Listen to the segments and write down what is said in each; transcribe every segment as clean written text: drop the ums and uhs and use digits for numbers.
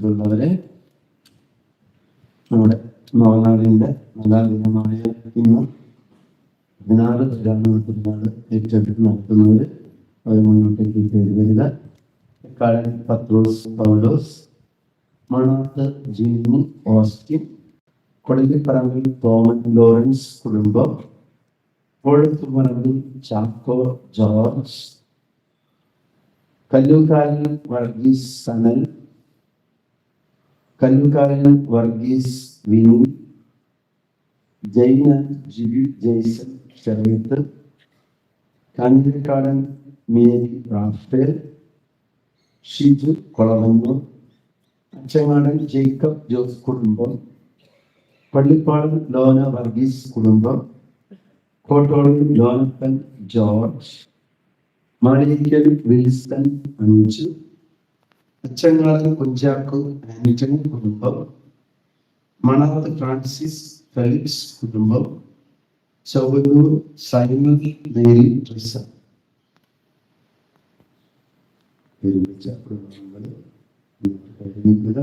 ഉള്ളവരെ നമ്മുടെ നോളാടിൻ്റെ മലയാളികമായ ഇന്ന് 16 പെരുന്നാൾ ഏറ്റെടുത്ത് നടത്തുന്നവർ അവർ മുന്നോട്ടേക്ക് കയറി വരിക. Kadal Pathros Paulose, Manath Jimmy Austin, Kodaliparambil Thoman Lawrence കുടുംബം, Kozhuthuparambil Chacko George, Kallookaran Varghese Sanal, Kallookaran Varghese Vinu, Jaina Jibi Jaison Shereeth, Kanjirakkadan Mary Raphael, Shiju Kolavannoor, Achangadan Jacob Jose കുടുംബം, പള്ളിപ്പാടൻ ലോന വർഗീസ് കുടുംബം, Kottolil Lonappan George, Malikkal Wilson Anju, Achangadan Kunjacko Antony കുടുംബം, മണാത്ത് ഫ്രാൻസിസ് ഫെലിക്സ് കുടുംബം, ചൗവന്നൂർ സൈമൺ മേരി ട്രിസ ഒരുമിച്ച കുടുംബങ്ങൾ കഴിഞ്ഞില്ല.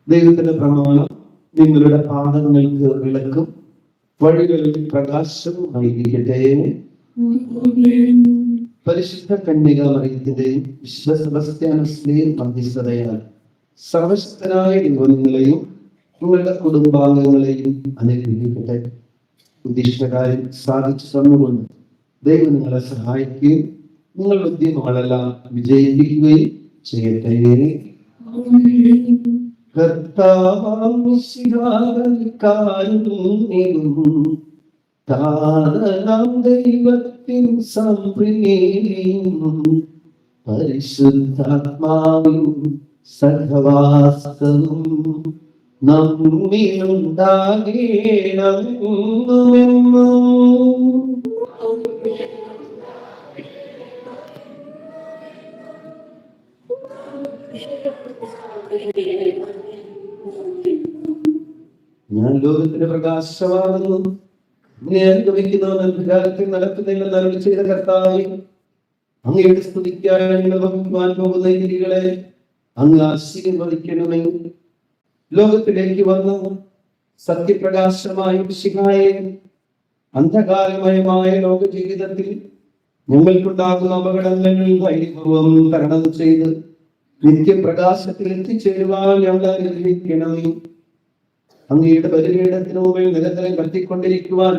ദൈവത്തിന്റെ പ്രമാണം നിങ്ങളുടെ പാദങ്ങൾക്ക് വിളക്കും വഴികളിൽ പ്രകാശവും ആയിരിക്കട്ടെ. പരിശുദ്ധ കന്യക മറിയത്തിന്റെയും വിശുദ്ധ സെബസ്ത്യാനോസിന്റെയും മധ്യസ്ഥതയാൽ സർവശക്തനായ ദൈവം നിങ്ങളെയും നിങ്ങളുടെ കുടുംബാംഗങ്ങളെയും അനുഗ്രഹിക്കട്ടെ. ഉദ്ദേശകാര്യം സാധിച്ചു തന്നുകൊണ്ട് ദൈവം നിങ്ങളെ സഹായിക്കുകയും നിങ്ങളുടെ ഉദ്യമങ്ങളെല്ലാം വിജയിപ്പിക്കുകയും ചെയ്യട്ടെ. ദൈവത്തിൻ സംപ്രീതിയും പരിശുദ്ധാത്മാവും സഹവാസവും നമ്മിലുണ്ടാകേണമെന്നും. ഞാൻ ലോകത്തിന്റെ പ്രകാശമാകുന്നു, നടത്തുന്നില്ലെന്ന് അരുളി ചെയ്ത കർത്താവേ, അങ്ങയുടെ സ്തുതിക്കായി ഞങ്ങൾ വഹിക്കുവാൻ പോകുന്ന രീതികളെ അങ്ങ് ആശീർവദിക്കണമേ. ലോകത്തിലേക്ക് വന്നു സത്യപ്രകാശമായ മിശിഹായെ അന്ധകാരമയമായ ലോക ജീവിതത്തിൽ ഞങ്ങൾക്കുണ്ടാകുന്ന അപകടങ്ങൾ ധൈര്യപൂർവം തരണം ചെയ്ത് നിത്യപ്രകാശത്തിൽ എത്തിച്ചേരുവാൻ ഞങ്ങൾ അനുഗ്രഹിക്കണമേ. അങ്ങയുടെ ബലിപീഠത്തിനു മുമ്പിൽ നിരന്തരം കത്തിക്കൊണ്ടിരിക്കുവാൻ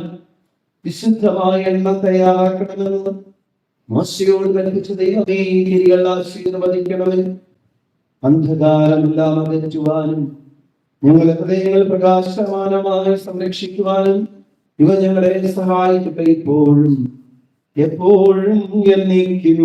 വിശുദ്ധമായ എണ്ണ തയ്യാറാക്കണമെന്ന് മോശയോട് കൽപ്പിച്ച ദൈവമേ, തിരികൾ ആശീർവദിക്കണമേ. അന്ധകാരമെല്ലാം അകറ്റുവാനും ഞങ്ങളുടെ ഹൃദയങ്ങൾ പ്രകാശമാനമായി സംരക്ഷിക്കുവാനും ഇവ ഞങ്ങളെ സഹായിക്കട്ടെ, ഇപ്പോഴും എപ്പോഴും എന്നേക്കും.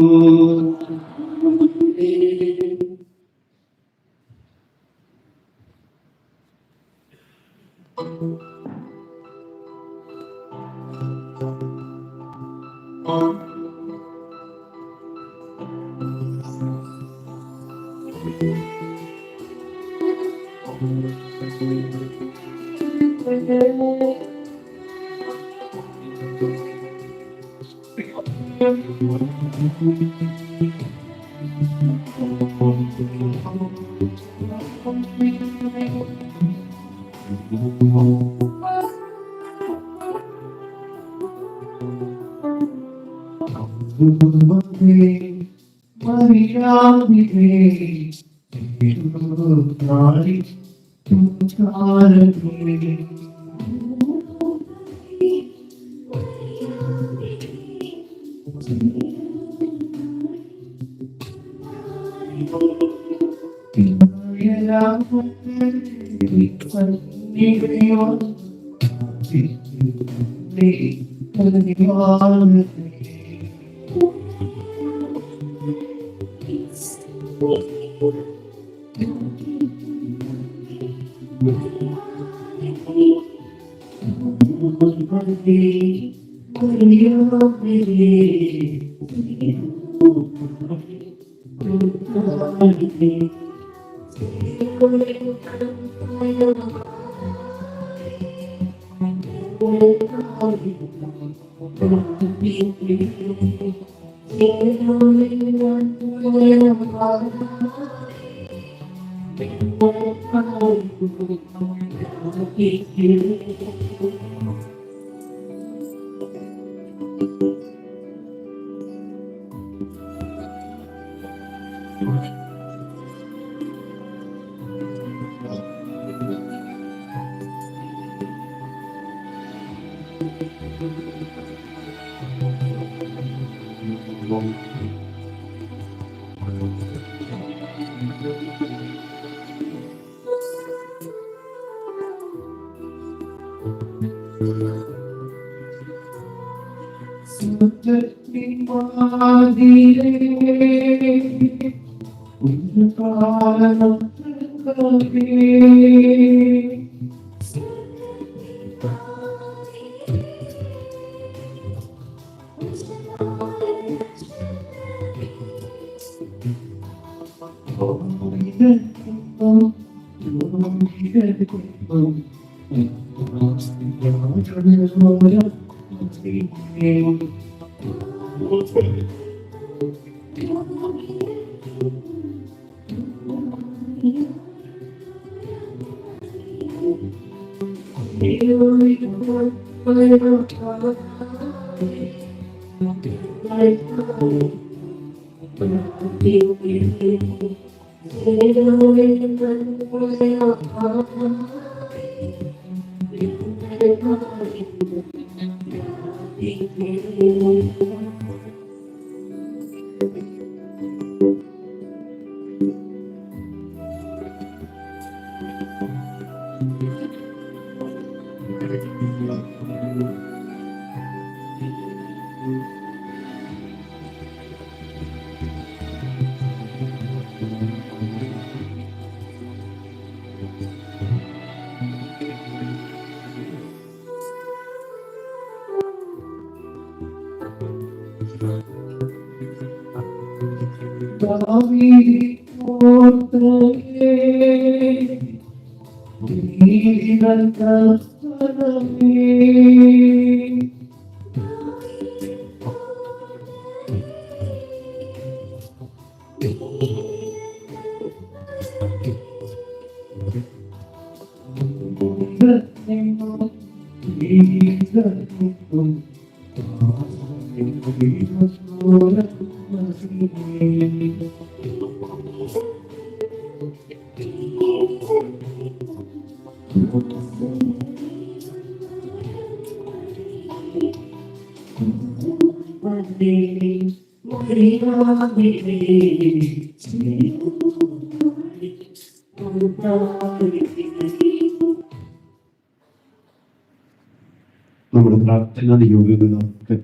നമ്മുടെ പ്രാർത്ഥനാ യോഗ്യതകളൊക്കെ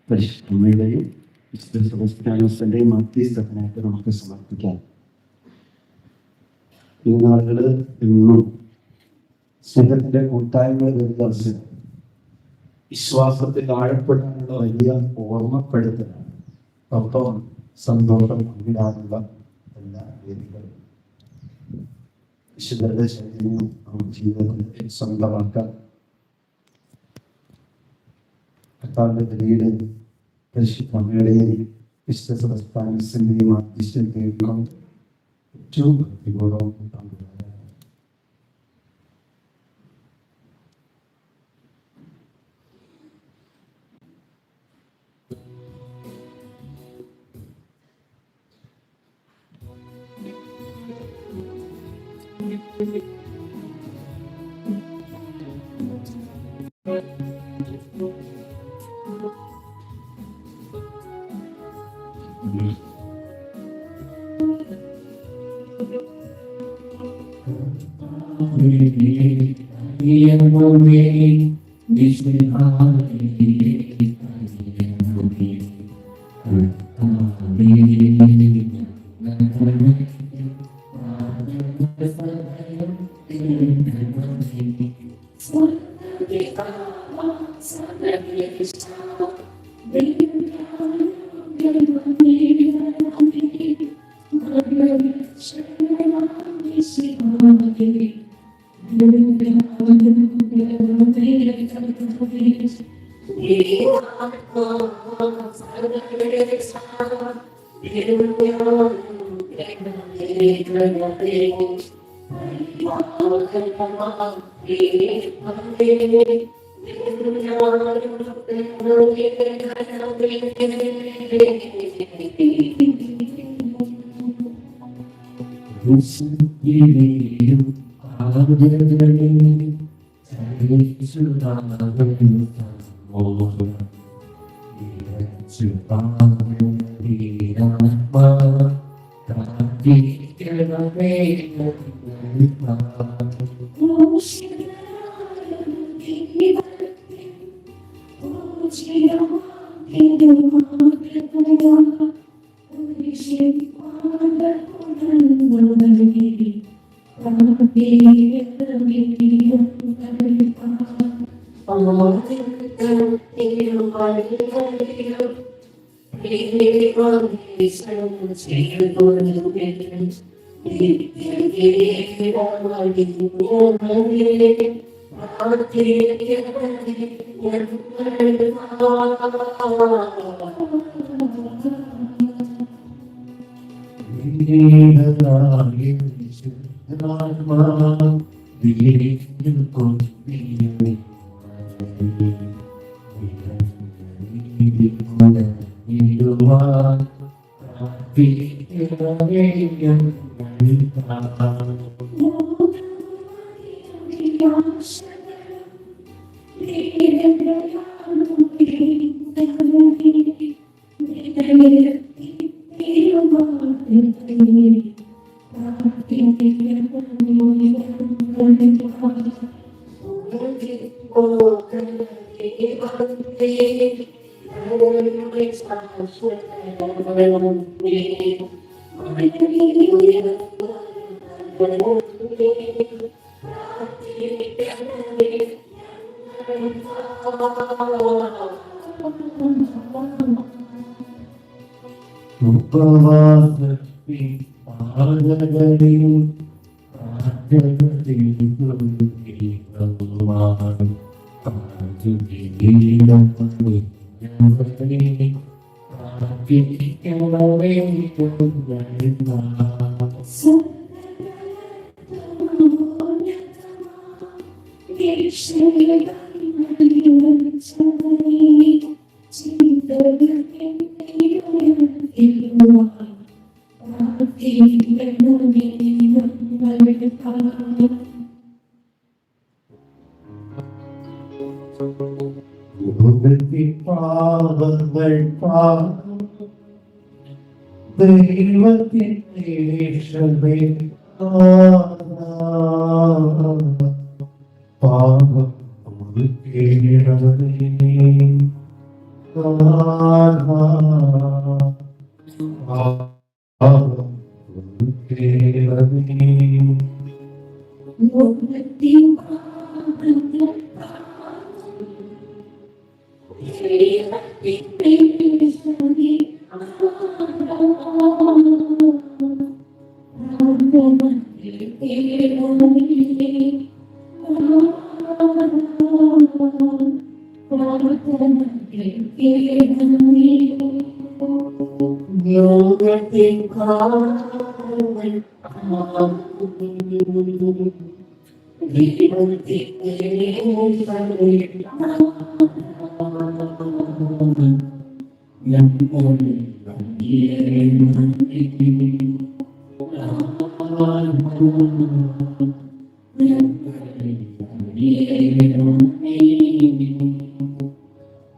പരിശുദ്ധമ്മയുടെയും വിശുദ്ധ സെബസ്ത്യാനോസിന്റെയും മധ്യസ്ഥത്തിനായിട്ട് നമുക്ക് സമർപ്പിക്കാം. ഈ നാളുകൾ എന്നും സ്നേഹത്തിന്റെ കൂട്ടായ്മ ദിവസം വിശ്വാസത്തിൽ ആഴപ്പെടാനുള്ള വലിയ ഓർമ്മപ്പെടുത്തലാണ്. ഒപ്പം സന്തോഷം പങ്കിടാനുള്ള എല്ലാ വേദികളും വിശുദ്ധരുടെ ശരീരവും നമ്മുടെ ജീവിതത്തിൽ സ്വന്തമാക്കാൻ കർത്താവിന്റെ ബലിയുടെ പരിശുദ്ധ അമ്മയുടെയും വിശുദ്ധ സെബസ്ത്യാനോസിന്റെയും മധ്യസ്ഥം കേൾക്കുന്നത് ഏറ്റവും ഭക്തിപൂർവ്വം പങ്കുവരാം.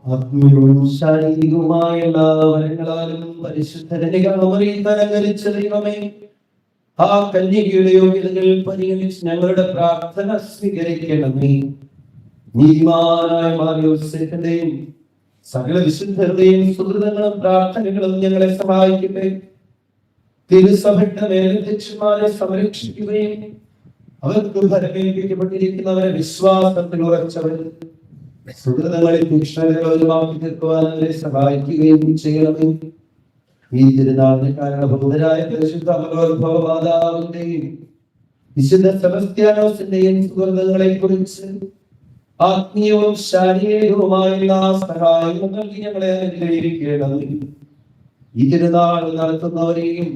ആത്മീയവും ശാരീരികവുമായ എല്ലാ വരങ്ങളാലും പരിശുദ്ധരനികരിച്ച ദൈവമേ, ആ കന്യകയുടെ യോഗ്യതകൾ പരിഗണിച്ച് ഞങ്ങളുടെ പ്രാർത്ഥന സ്വീകരിക്കണമേ. നീതിമാനായ മാറിയോസേഫിന്റെയും സകല വിശുദ്ധരുടെയും സുഹൃതങ്ങളും പ്രാർത്ഥനകളും ഞങ്ങളെ സഹായിക്കട്ടെ. തിരുസഭയുടെ മേലധ്യക്ഷന്മാരെ സംരക്ഷിക്കുകയും അവർക്ക് ഫലമേൽപ്പിക്കപ്പെട്ടിരിക്കുന്നവരെ വിശ്വാസത്തിൽ ഉറച്ചവരും സുഹൃതങ്ങളിൽ തീക്ഷ്ണതകളൊരുമാക്കി തീർക്കുവാൻ അവരെ സഹായിക്കുകയും ചെയ്യണമേ. ഈ തിരുനാളിന് കാരണഭൂതരായ പരിശുദ്ധ മാതാവിന്റെയും വിശുദ്ധ സെബസ്ത്യാനോസിന്റെയും സുഹൃതങ്ങളെ കുറിച്ച് ആത്മീയവും ശാരീരികവുമായ സഹായങ്ങൾ നൽകി ഞങ്ങളെ അനുഗ്രഹിക്കണമേ. ഈ തിരുനാൾ നടത്തുന്നവരെയും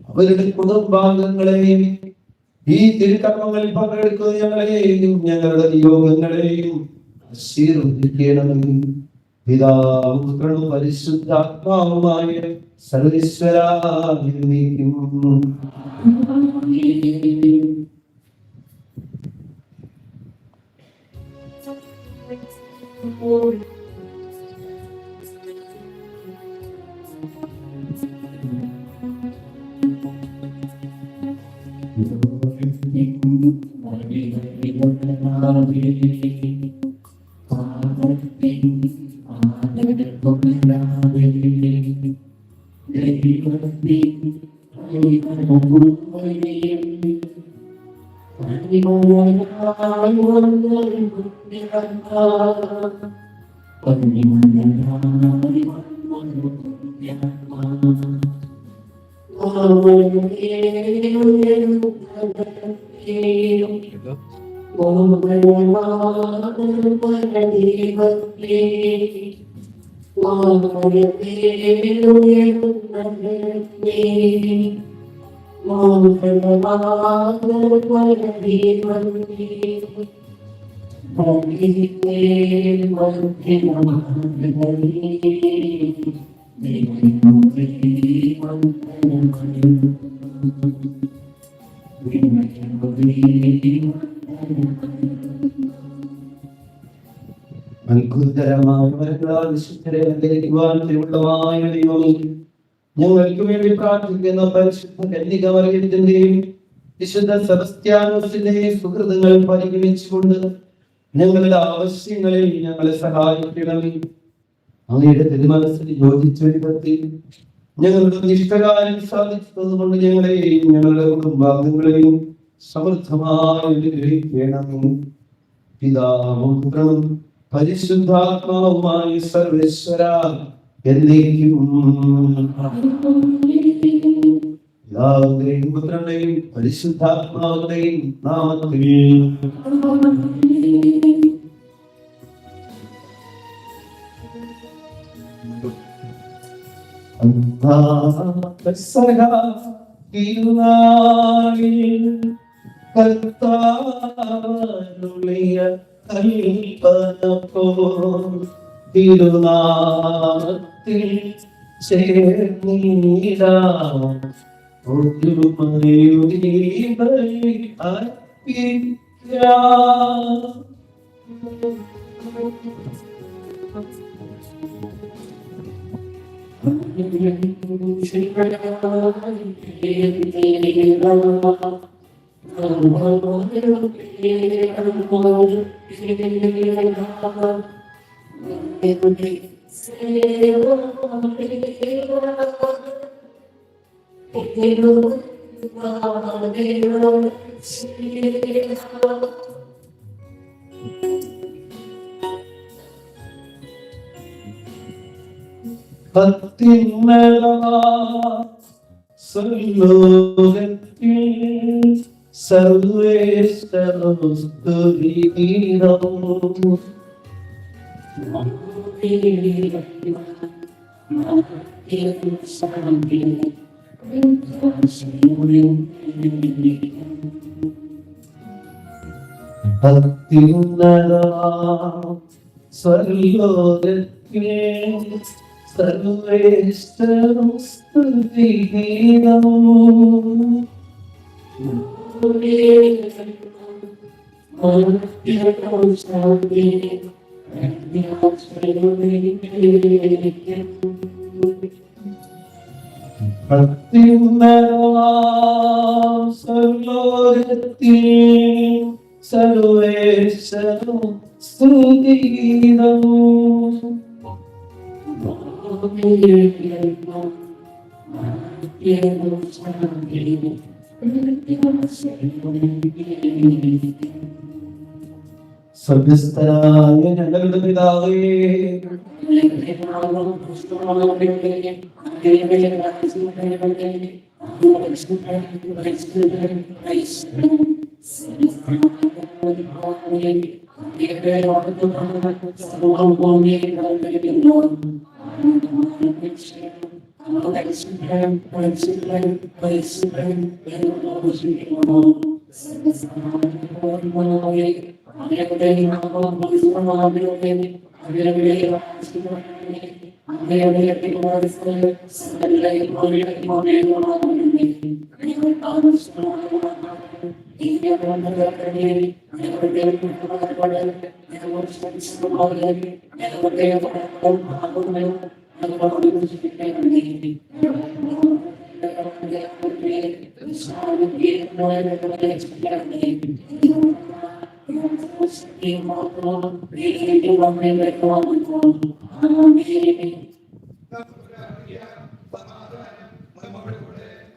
അവരുടെ കുടുംബാംഗങ്ങളെയും ഈ തിരുക്കർമ്മങ്ങളിൽ പങ്കെടുക്കുന്ന ഞങ്ങളെയും ഞങ്ങളുടെ നിയോഗങ്ങളെയും ആശീർവദിക്കണമേ. പിതാവും പുത്രനും പരിശുദ്ധാത്മാവുമായ സർവീശ്വരാ അത്ഭുതകരമായ വിശുദ്ധരെ അനുഗ്രഹിക്കുവാൻ തിരുവുള്ളമായ ദൈവമേ, ഞങ്ങൾക്ക് വേണ്ടി പ്രാർത്ഥിക്കുന്ന പരിശുദ്ധ കന്യകമറിയത്തിന്റെയും വിശുദ്ധ സെബസ്ത്യാനോസിന്റെയും സുഹൃത്തുക്കൾ പരിഗണിച്ചുകൊണ്ട് ഞങ്ങളുടെ ആവശ്യങ്ങളിൽ ഞങ്ങളെ സഹായിക്കണമേ. അങ്ങയുടെ തിരുമനസ്സിൽ യോജിച്ച വിധത്തിൽ ഞങ്ങളുടെ ഇഷ്ടകാര്യം സാധിച്ചതുകൊണ്ട് ഞങ്ങളെയും ഞങ്ങളുടെ കുടുംബാംഗങ്ങളെയും സമൃദ്ധമായി അനുഗ്രഹിക്കണമേ. പിതാവും പുത്രനും പരിശുദ്ധാത്മാവുമായി സർവേശ്വര എന്നേക്കും. പിതാവിന്റെയും പുത്രന്റെയും പരിശുദ്ധാത്മാവിന്റെയും നാമത്തിൽ തിരുനാമത്തിൽ ചേർന്നീടാ ഒരു മയൂരി സ്വർഗ്ഗസ്ഥനായ ഞങ്ങളുടെ പിതാവേ,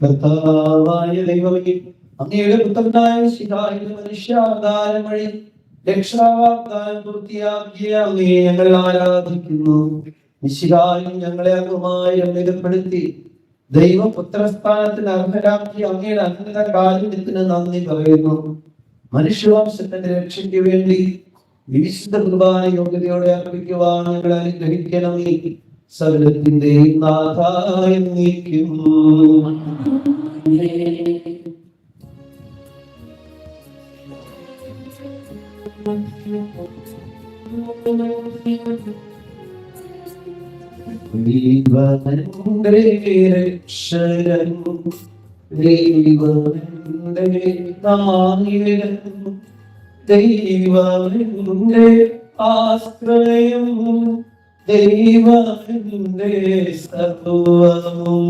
കർത്താവായ ദൈവമേ, അങ്ങയുടെ പുത്രനായ മിശിഹായുടെ മനുഷ്യാവതാരം വഴി രക്ഷാവാഗ്ദാനം പൂർത്തിയാക്കിയ അങ്ങയെ ഞങ്ങൾ ആരാധിക്കുന്നു. മിശിഹായും ഞങ്ങളെ അങ്ങുമായി രമ്യതപ്പെടുത്തി ദൈവപുത്രസ്ഥാനത്തിന് അർഹരാക്കി അങ്ങയുടെ അനന്ത കാരുണ്യത്തിന് നന്ദി പറയുന്നു. മനുഷ്യവംശത്തിന്റെ രക്ഷയ്ക്ക് വേണ്ടി വിശുദ്ധ കുർബാന യോഗ്യതയോടെ അർപ്പിക്കുവാൻ ഞങ്ങൾ അനുഗ്രഹിക്കണമേ. സകലത്തിന്റെയും നാഥ എന്നേക്കും. ദൈവമേ രക്ഷകൻ, ദൈവമേ നായകൻ, ദൈവമേ ആശ്രയം, ദൈവമേ സർവ്വവും.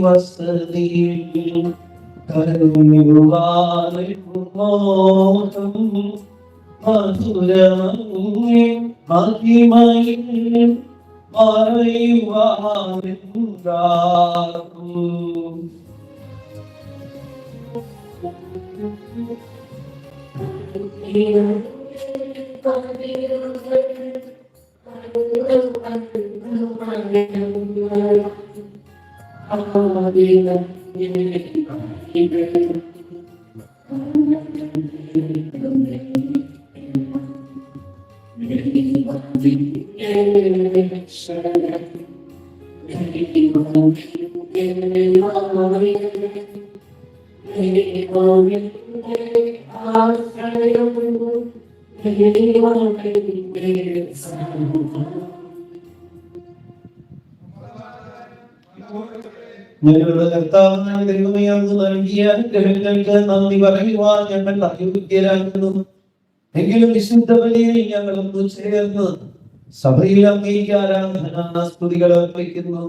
വസതിയിൽ കരുവാനും മധുരമേ മഹിമയിൽ പറയുവാനുണ്ടാകും. ഞങ്ങളുടെ കർത്താവായ ദൈവമേ, അങ്ങ് നൽകിയ അനുഗ്രഹങ്ങൾക്ക് നന്ദി പറയുവാൻ ഞങ്ങൾ അയോഗ്യരാകുന്നു. എങ്കിലും വിശുദ്ധ ബലിയിൽ ഞങ്ങൾ ഒന്ന് ചേർന്ന് സഭയിൽ അങ്ങേക്ക് ആരാധന സ്തുതികൾ അർപ്പിക്കുന്നു.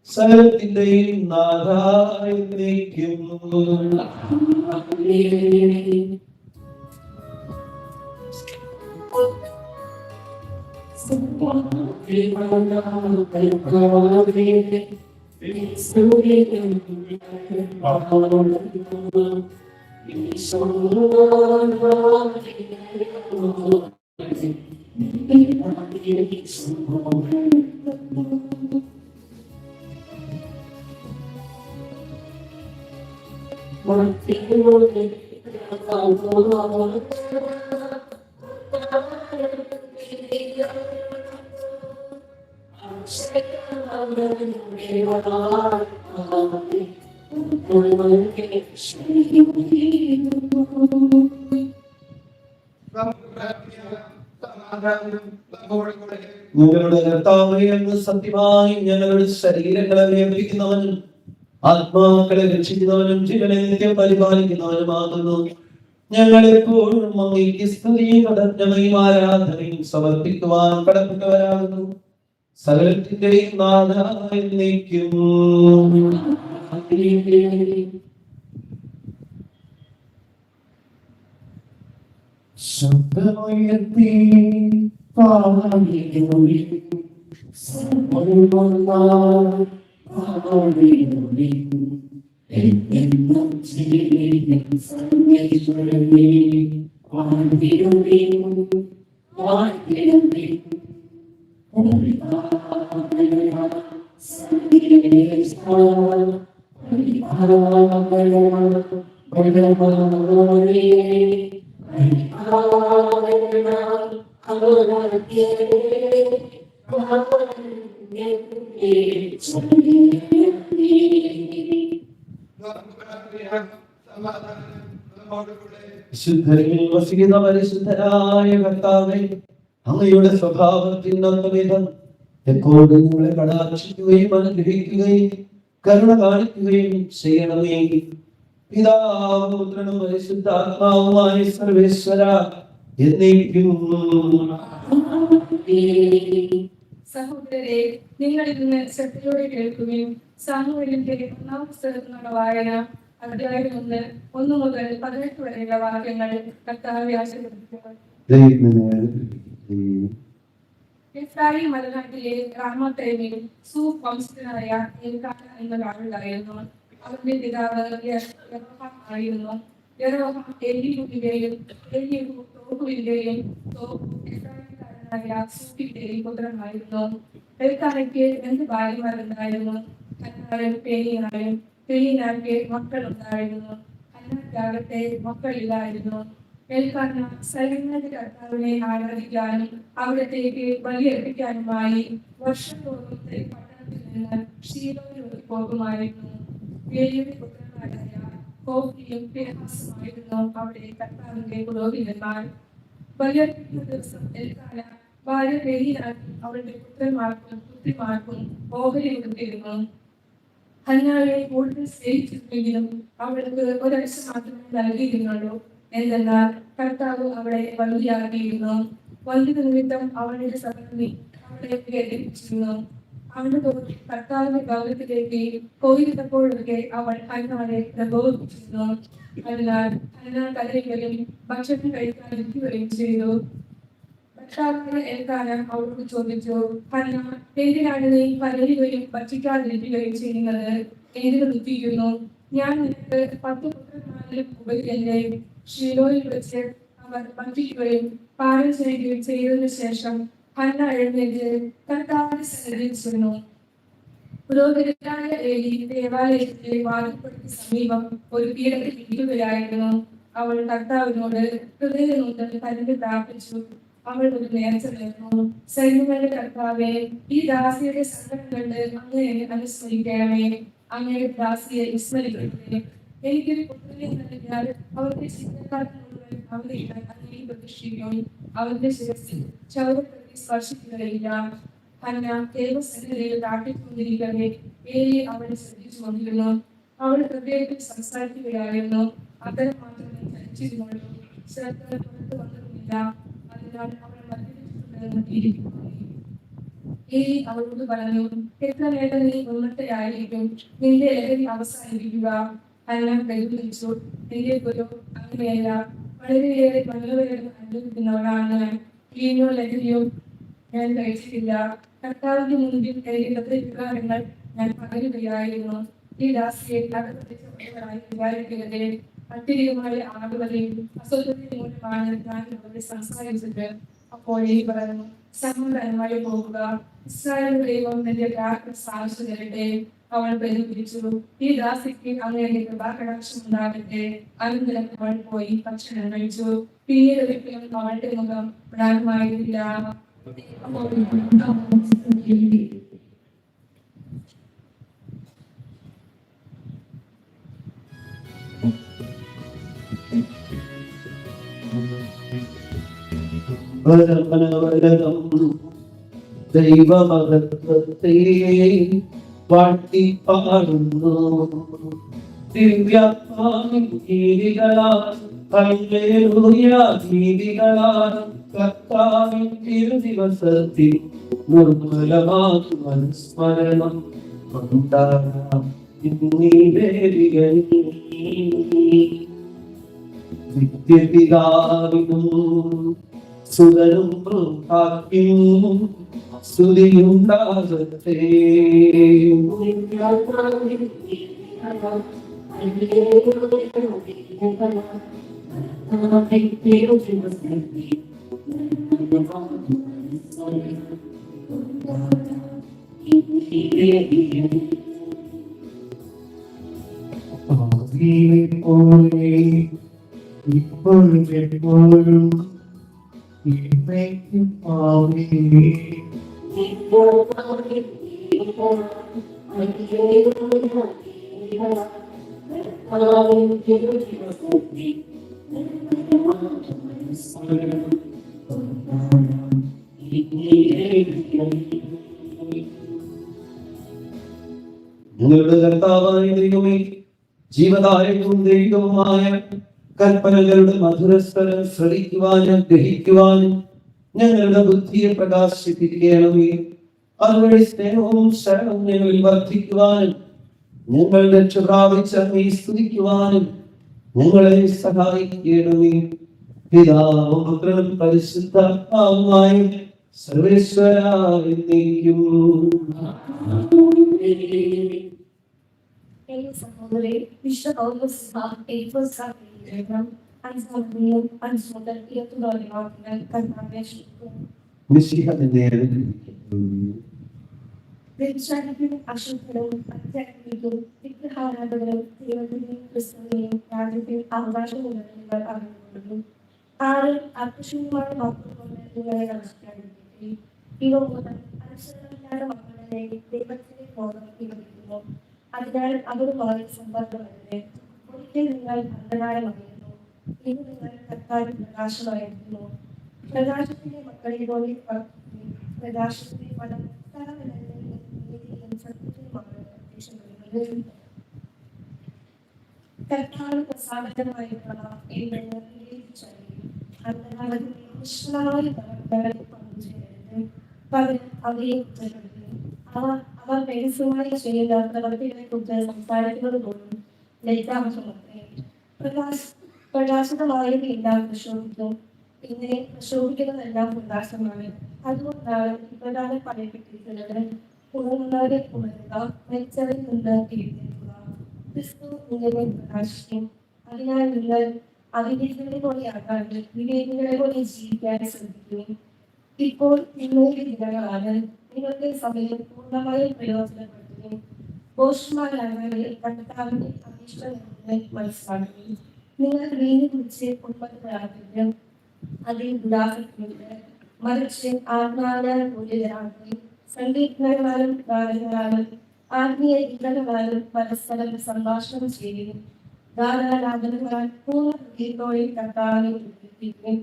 സകലത്തിന്റെയും നാഥ എന്നേക്കും. ഞങ്ങളുടെ കർത്താവേ, അങ്ങ് സത്യമായി ഞങ്ങളുടെ ശരീരങ്ങളെ വേർപിക്കുന്നവനും ആത്മാക്കളെ രക്ഷിക്കുന്നവനും ജീവനെ നിത്യം പരിപാലിക്കുന്നവനുമാകുന്നു. ഞങ്ങളെപ്പോഴും അങ്ങേക്ക് സ്തുതിയും കടഞ്ഞമയും ആരാധനയും സമർപ്പിക്കുവാൻ കടപ്പെട്ടവരാകുന്നു. സകലത്തിന്റെയും നാഥ എന്നേക്കും. ശബ്ദമുയർത്തി പരിശുദ്ധരായ കർത്താവേ, അങ്ങയുടെ സ്വഭാവത്തിനൊത്തവിധം എപ്പോഴും നിങ്ങളെ കടാക്ഷിക്കുകയും അനുഗ്രഹിക്കുകയും കരുണ കാണിക്കുകയും ചെയ്യണമേ. പിതാവും പുത്രനും പരിശുദ്ധാത്മാവുമായ സർവേശ്വര, എന്നേക്കും. സഹോദരരെ, നിങ്ങൾ ഇന്ന് ശ്രദ്ധയോടെ കേൾക്കുകയും സാമുവേലിന്റെ 1-ാം പുസ്തകത്തിനുള്ള വായന അധ്യായം 1 മുതൽ 18 വരെയുള്ള വാക്യങ്ങൾ കർത്താവെ ആശീർവദിക്കുക. എഫ്രായിം മലനാട്ടിലെ റാമോത്തൈമിൽ സൂഫ് വംശജനായ എൽക്കാന എന്നൊരാളുണ്ടായിരുന്നു. അവന്റെ പിതാവ് യെറോഹാം ആയിരുന്നു. യെറോഹാം എലീഹുവിന്റെയും എലീഹു തോഹുവിന്റെയും തോഹു എഫ്രായിംകാരനായ സൂഫിന്റെയും പുത്രനായിരുന്നു. എൽക്കാനയ്ക്ക് 2 ഭാര്യമാരുണ്ടായിരുന്നു. ഹന്നായും പെനീനായും. പെനീനായ്ക്ക് മക്കളുണ്ടായിരുന്നു. ഹന്നായ്ക്കാകട്ടെ മക്കളില്ലായിരുന്നു. എൽക്കാന സൈന്യങ്ങളുടെ കർത്താവിനെ ആരാധിക്കാനും അവിടത്തേക്ക് ബലിയർപ്പിക്കാനുമായി വർഷത്തോറും പട്ടണത്തിൽ നിന്ന് ശീലോയിലേക്ക് പോകുമായിരുന്നു. ഏലിയുടെ പുത്രന്മാരായ ഹോഫ്നിയും ഫിനെഹാസുമായിരുന്നു അവിടെ കർത്താവിന്റെ പുരോഹിതന്മാർ. ബലിയർപ്പിക്കുന്ന ദിവസം എൽക്കാന ഭാര്യ പെനീനാക്കും അവളുടെ പുത്രന്മാർക്കും പുത്രിമാർക്കും ഓഹരി കൊടുത്തിരുന്നു. ഹന്നായെ കൂടുതൽ സ്നേഹിച്ചിരുന്നെങ്കിലും അവൾക്ക് ഒരാഴ്ച മാത്രമേ നൽകിയിരുന്നുള്ളൂ. എന്തെന്നാൽ കർത്താവ് അവളെ ബന്ധിയാക്കിയിരുന്നു. ബന്ധിത നിമിത്തം അവളുടെ സഹോദരി അവളെ വേദനിപ്പിച്ചിരുന്നു. അവളുടെ തോന്നി കർത്താവിന്റെ ഭവനത്തിലേക്ക് പോയിരുന്നപ്പോഴൊക്കെ അവൾ ഹന്നായെ പ്രബോധിപ്പിച്ചിരുന്നു. അതിനാൽ ഹന്ന കരയുകയും ഭക്ഷണം കഴിക്കാതിരിക്കുകയും ചെയ്തു. ഭർത്താവായ എൽക്കാന അവളോട് ചോദിച്ചു, ഹന്ന, എന്തിനാണ് നീ കരയുകയും ഭക്ഷിക്കാതിരിക്കുകയും ചെയ്യുന്നത്? എന്തിനു ദുഃഖിക്കുന്നു? ഞാൻ നിനക്ക് 10 പുത്രന്മാരിലും ഉപരിയല്ലേ? ശീലോയിൽ വെച്ച് അവർ ഭക്ഷിക്കുകയും പാനം ചെയ്യുകയും ചെയ്തതിനു ശേഷം ഹന്ന എഴുന്നേറ്റ് കർത്താവിന്റെ സന്നിധിയിൽ ചെന്നു. പുരോഹിതനായ ഏലി ദേവാലയത്തിലെ വാതിൽപ്പടിക്ക് സമീപം ഒരു പീഠത്തിൽ ഇരിക്കുകയായിരുന്നു. അവൾ കർത്താവിനോട് ഹൃദയം കൊണ്ട് കരഞ്ഞു പ്രാർത്ഥിച്ചു. അവൾ ഒരു നേർച്ച നേർന്നു. സൈന്യങ്ങളുടെ കർത്താവേ, ഈ ദാസിയുടെ സങ്കടം കണ്ട് അങ്ങയെ അനുസ്മരിക്കണമേ. അങ്ങയുടെ ദാസിയെ വിസ്മരിക്കരുതേ. എനിക്കൊരു പുത്രനെ നൽകിയാൽ അവരുടെ ചിന്തക്കാരൻ മുഴുവൻ അവരുടെ അങ്ങയെ പ്രതിഷ്ഠിക്കും. അവരുടെ ശിരസിൽ ചൗരപ്രതി സ്പർശിക്കുകയില്ല. ഹന്ന ദൈവസന്നിധിയിൽ പ്രാർത്ഥിച്ചുകൊണ്ടിരിക്കവേ ഏലി അവളെ ശ്രദ്ധിച്ചുകൊണ്ടിരുന്നു. അവൾ ഹൃദയത്തിൽ സംസാരിക്കുകയായിരുന്നു. അത്തരം മാത്രമേ ധരിച്ചിരുന്നുള്ളൂ. ശ്രദ്ധ പുറത്തു വന്നതുമില്ല. അതിനാൽ അവൾ മദ്യപിച്ചിട്ടുണ്ടെന്ന് ഏലി അവളോട് പറഞ്ഞു, എത്ര നേരം നീ ഉന്നതയായിരിക്കും? നിന്റെ ലഹരി അവസാനിപ്പിക്കുക. ഹന്ന പ്രതികരിച്ചു, എന്റെ ഗുരു അങ്ങനെയല്ല. വളരെയേറെ മനോഹരം അനുഭവിക്കുന്നവളാണ്. വീഞ്ഞോ ലഹരിയോ ഞാൻ കഴിച്ചിട്ടില്ല. കർത്താവിന്റെ മുൻപിൽ എന്റെ വികാരങ്ങൾ ഞാൻ പകരുകയായിരുന്നു. ഈ ദാസിയെ അകപ്പെട്ടിട്ടുള്ളവരായി വിചാരിക്കരുതേ. അത്യധികമായ ആളുകളെയും അസ്വസ്ഥതയും മൂലമാണ് ഞാൻ ഇവിടെ സംസാരിച്ചത്. അപ്പോൾ ഈ പറഞ്ഞു, സമാധാനമായി പോകുക. ഇസ്രായേൽ ദൈവം നിന്റെ പ്രാർത്ഥന സാധിച്ചു തരട്ടെ. അവൾ പ്രതികരിച്ചു, ഈ ദാസിക്ക് അങ്ങയുടെ കൃപാകടാക്ഷം ഉണ്ടാകട്ടെ. അനന്തരം അവൾ പോയി ഭക്ഷണം കഴിച്ചു. പിന്നീട് ഒരിക്കലും അവളുടെ മുഖം പ്രാണമായിരുന്നില്ല. ദൈവമഹത്വത്തെ വാഴ്ത്തിപ്പാടുന്നു. ദിവ്യാത്മാവിൻ ഹല്ലേലൂയ കർത്താവിൻ തിരുദിവസത്തിൽ നിർമ്മലമാകും അനുസ്മരണം കൊണ്ടാടാം ഇന്നീ വേദികളിൽ. നിത്യപിതാവിനും സുതനും പ്രഭാഗ്യവും സ്തുതിയുണ്ടാകട്ടെ. ഇപ്പോഴും എപ്പോഴും ഇന്നേക്കും ആമേൻ. നിങ്ങളുടെ കർത്താവായ ദൈവമേ, ജീവദായകവും ദൈവവുമായ കൽപ്പനകളുടെ മധുരസ്വരം ശ്രവിക്കുവാനും ഗ്രഹിക്കുവാനും ഞങ്ങളുടെ ബുദ്ധിയെ പ്രകാശിപ്പിക്കണമേ. അതുവഴി സ്നേഹവും ശരണവും ഞങ്ങളിൽ വർദ്ധിക്കുവാനും ഞങ്ങൾ രക്ഷ പ്രാപിച്ച അങ്ങയെ സ്തുതിക്കുവാനും ഞങ്ങളെ സഹായിക്കണമേ. പിതാവും പുത്രനും പരിശുദ്ധാത്മാവുമായ സർവേശ്വരായ എന്നേക്കും. സഹോദരി വിശ്വ പൗലോസ് അശുദ്ധവും അധ്യാത്മികവും വിഗ്രഹാരാധകരും ദൈവത്തിന്റെയും ക്രിസ്തുവിനെയും രാജ്യത്തിൽ അവകാശമുണ്ടെന്ന് നിങ്ങൾ അറിഞ്ഞുകൊള്ളുന്നു. ആരും അർപ്പശൂന്യമായ വാക്കുകൊണ്ട് നിങ്ങളെ നമസ്കരിക്കുകയും ഇവ മൂലം അനുസരണമില്ലാത്ത മക്കളുടെ ദൈവത്തിന്റെ ബോധം ഇവരിക്കുന്നു. അതിനാൽ അവരുമായി സമ്പർക്കമല്ലേ. ഒരിക്കൽ നിങ്ങൾ അന്ധകാരമായിരുന്നു, ഇന്ന് നിങ്ങൾ കർത്താവിൽ പ്രകാശമായിരിക്കുന്നു. പ്രകാശത്തിന്റെ മക്കളെ പോലെ പ്രകാശത്തിന്റെ പദം കർത്താവ് പ്രസാദമായിട്ടുള്ള അവർ രഹസ്യമായി ചെയ്യാത്ത പ്രവൃത്തികളെ കുറിച്ച് സംസാരിക്കുന്നത് പോലും ലജ്ജാവശമത്രേ. പ്രകാശിതമായത് എല്ലാം പ്രശോഭിക്കും, പിന്നെ പ്രശോഭിക്കുന്നതെല്ലാം പ്രകാശമാണ്. അതുകൊണ്ടാണ് ഇപ്രകാരം പറയപ്പെട്ടിരിക്കുന്നത്, ഉണർന്നവരെ ഉണരുക, മരിച്ചവരിൽ നിന്ന് എഴുന്നേൽക്കുക, ക്രിസ്തു നിങ്ങളെ പ്രകാശിക്കും. അതിനാൽ നിങ്ങൾ അവിവേകികളെ പോലെ ആകാതെ വിവേകികളെ പോലെ ജീവിക്കാൻ ശ്രദ്ധിക്കും. ഇപ്പോൾ നിങ്ങളുടെ ദിനങ്ങളാണ്. നിങ്ങൾക്ക് സമയം പൂർണ്ണമായും പ്രയോജനപ്പെടുത്തുകയും പോഷന്മാരായവരെ കർത്താവിന്റെ അഭീഷ്ടമെന്ന് മനസ്സിലാക്കുകയും നിങ്ങൾ വീഞ്ഞു കുറിച്ച് ഉന്മത്തരാക്കുകയും അതിൽ ദുരാസക്തിയുണ്ട്. മറിച്ച് ആത്മാവിനാൽ പൂരിതരാകുകയും സംഗീതങ്ങളാലും ഗാനങ്ങളാലും ആത്മീയ ഗീതങ്ങളാലും പരസ്പരം സംഭാഷണം ചെയ്യുകയും ഗാനാലാപനങ്ങളാൽ പൂർണ്ണ ഹൃദയത്തോടെ കർത്താവിനെ ഉദ്ദേശിക്കുകയും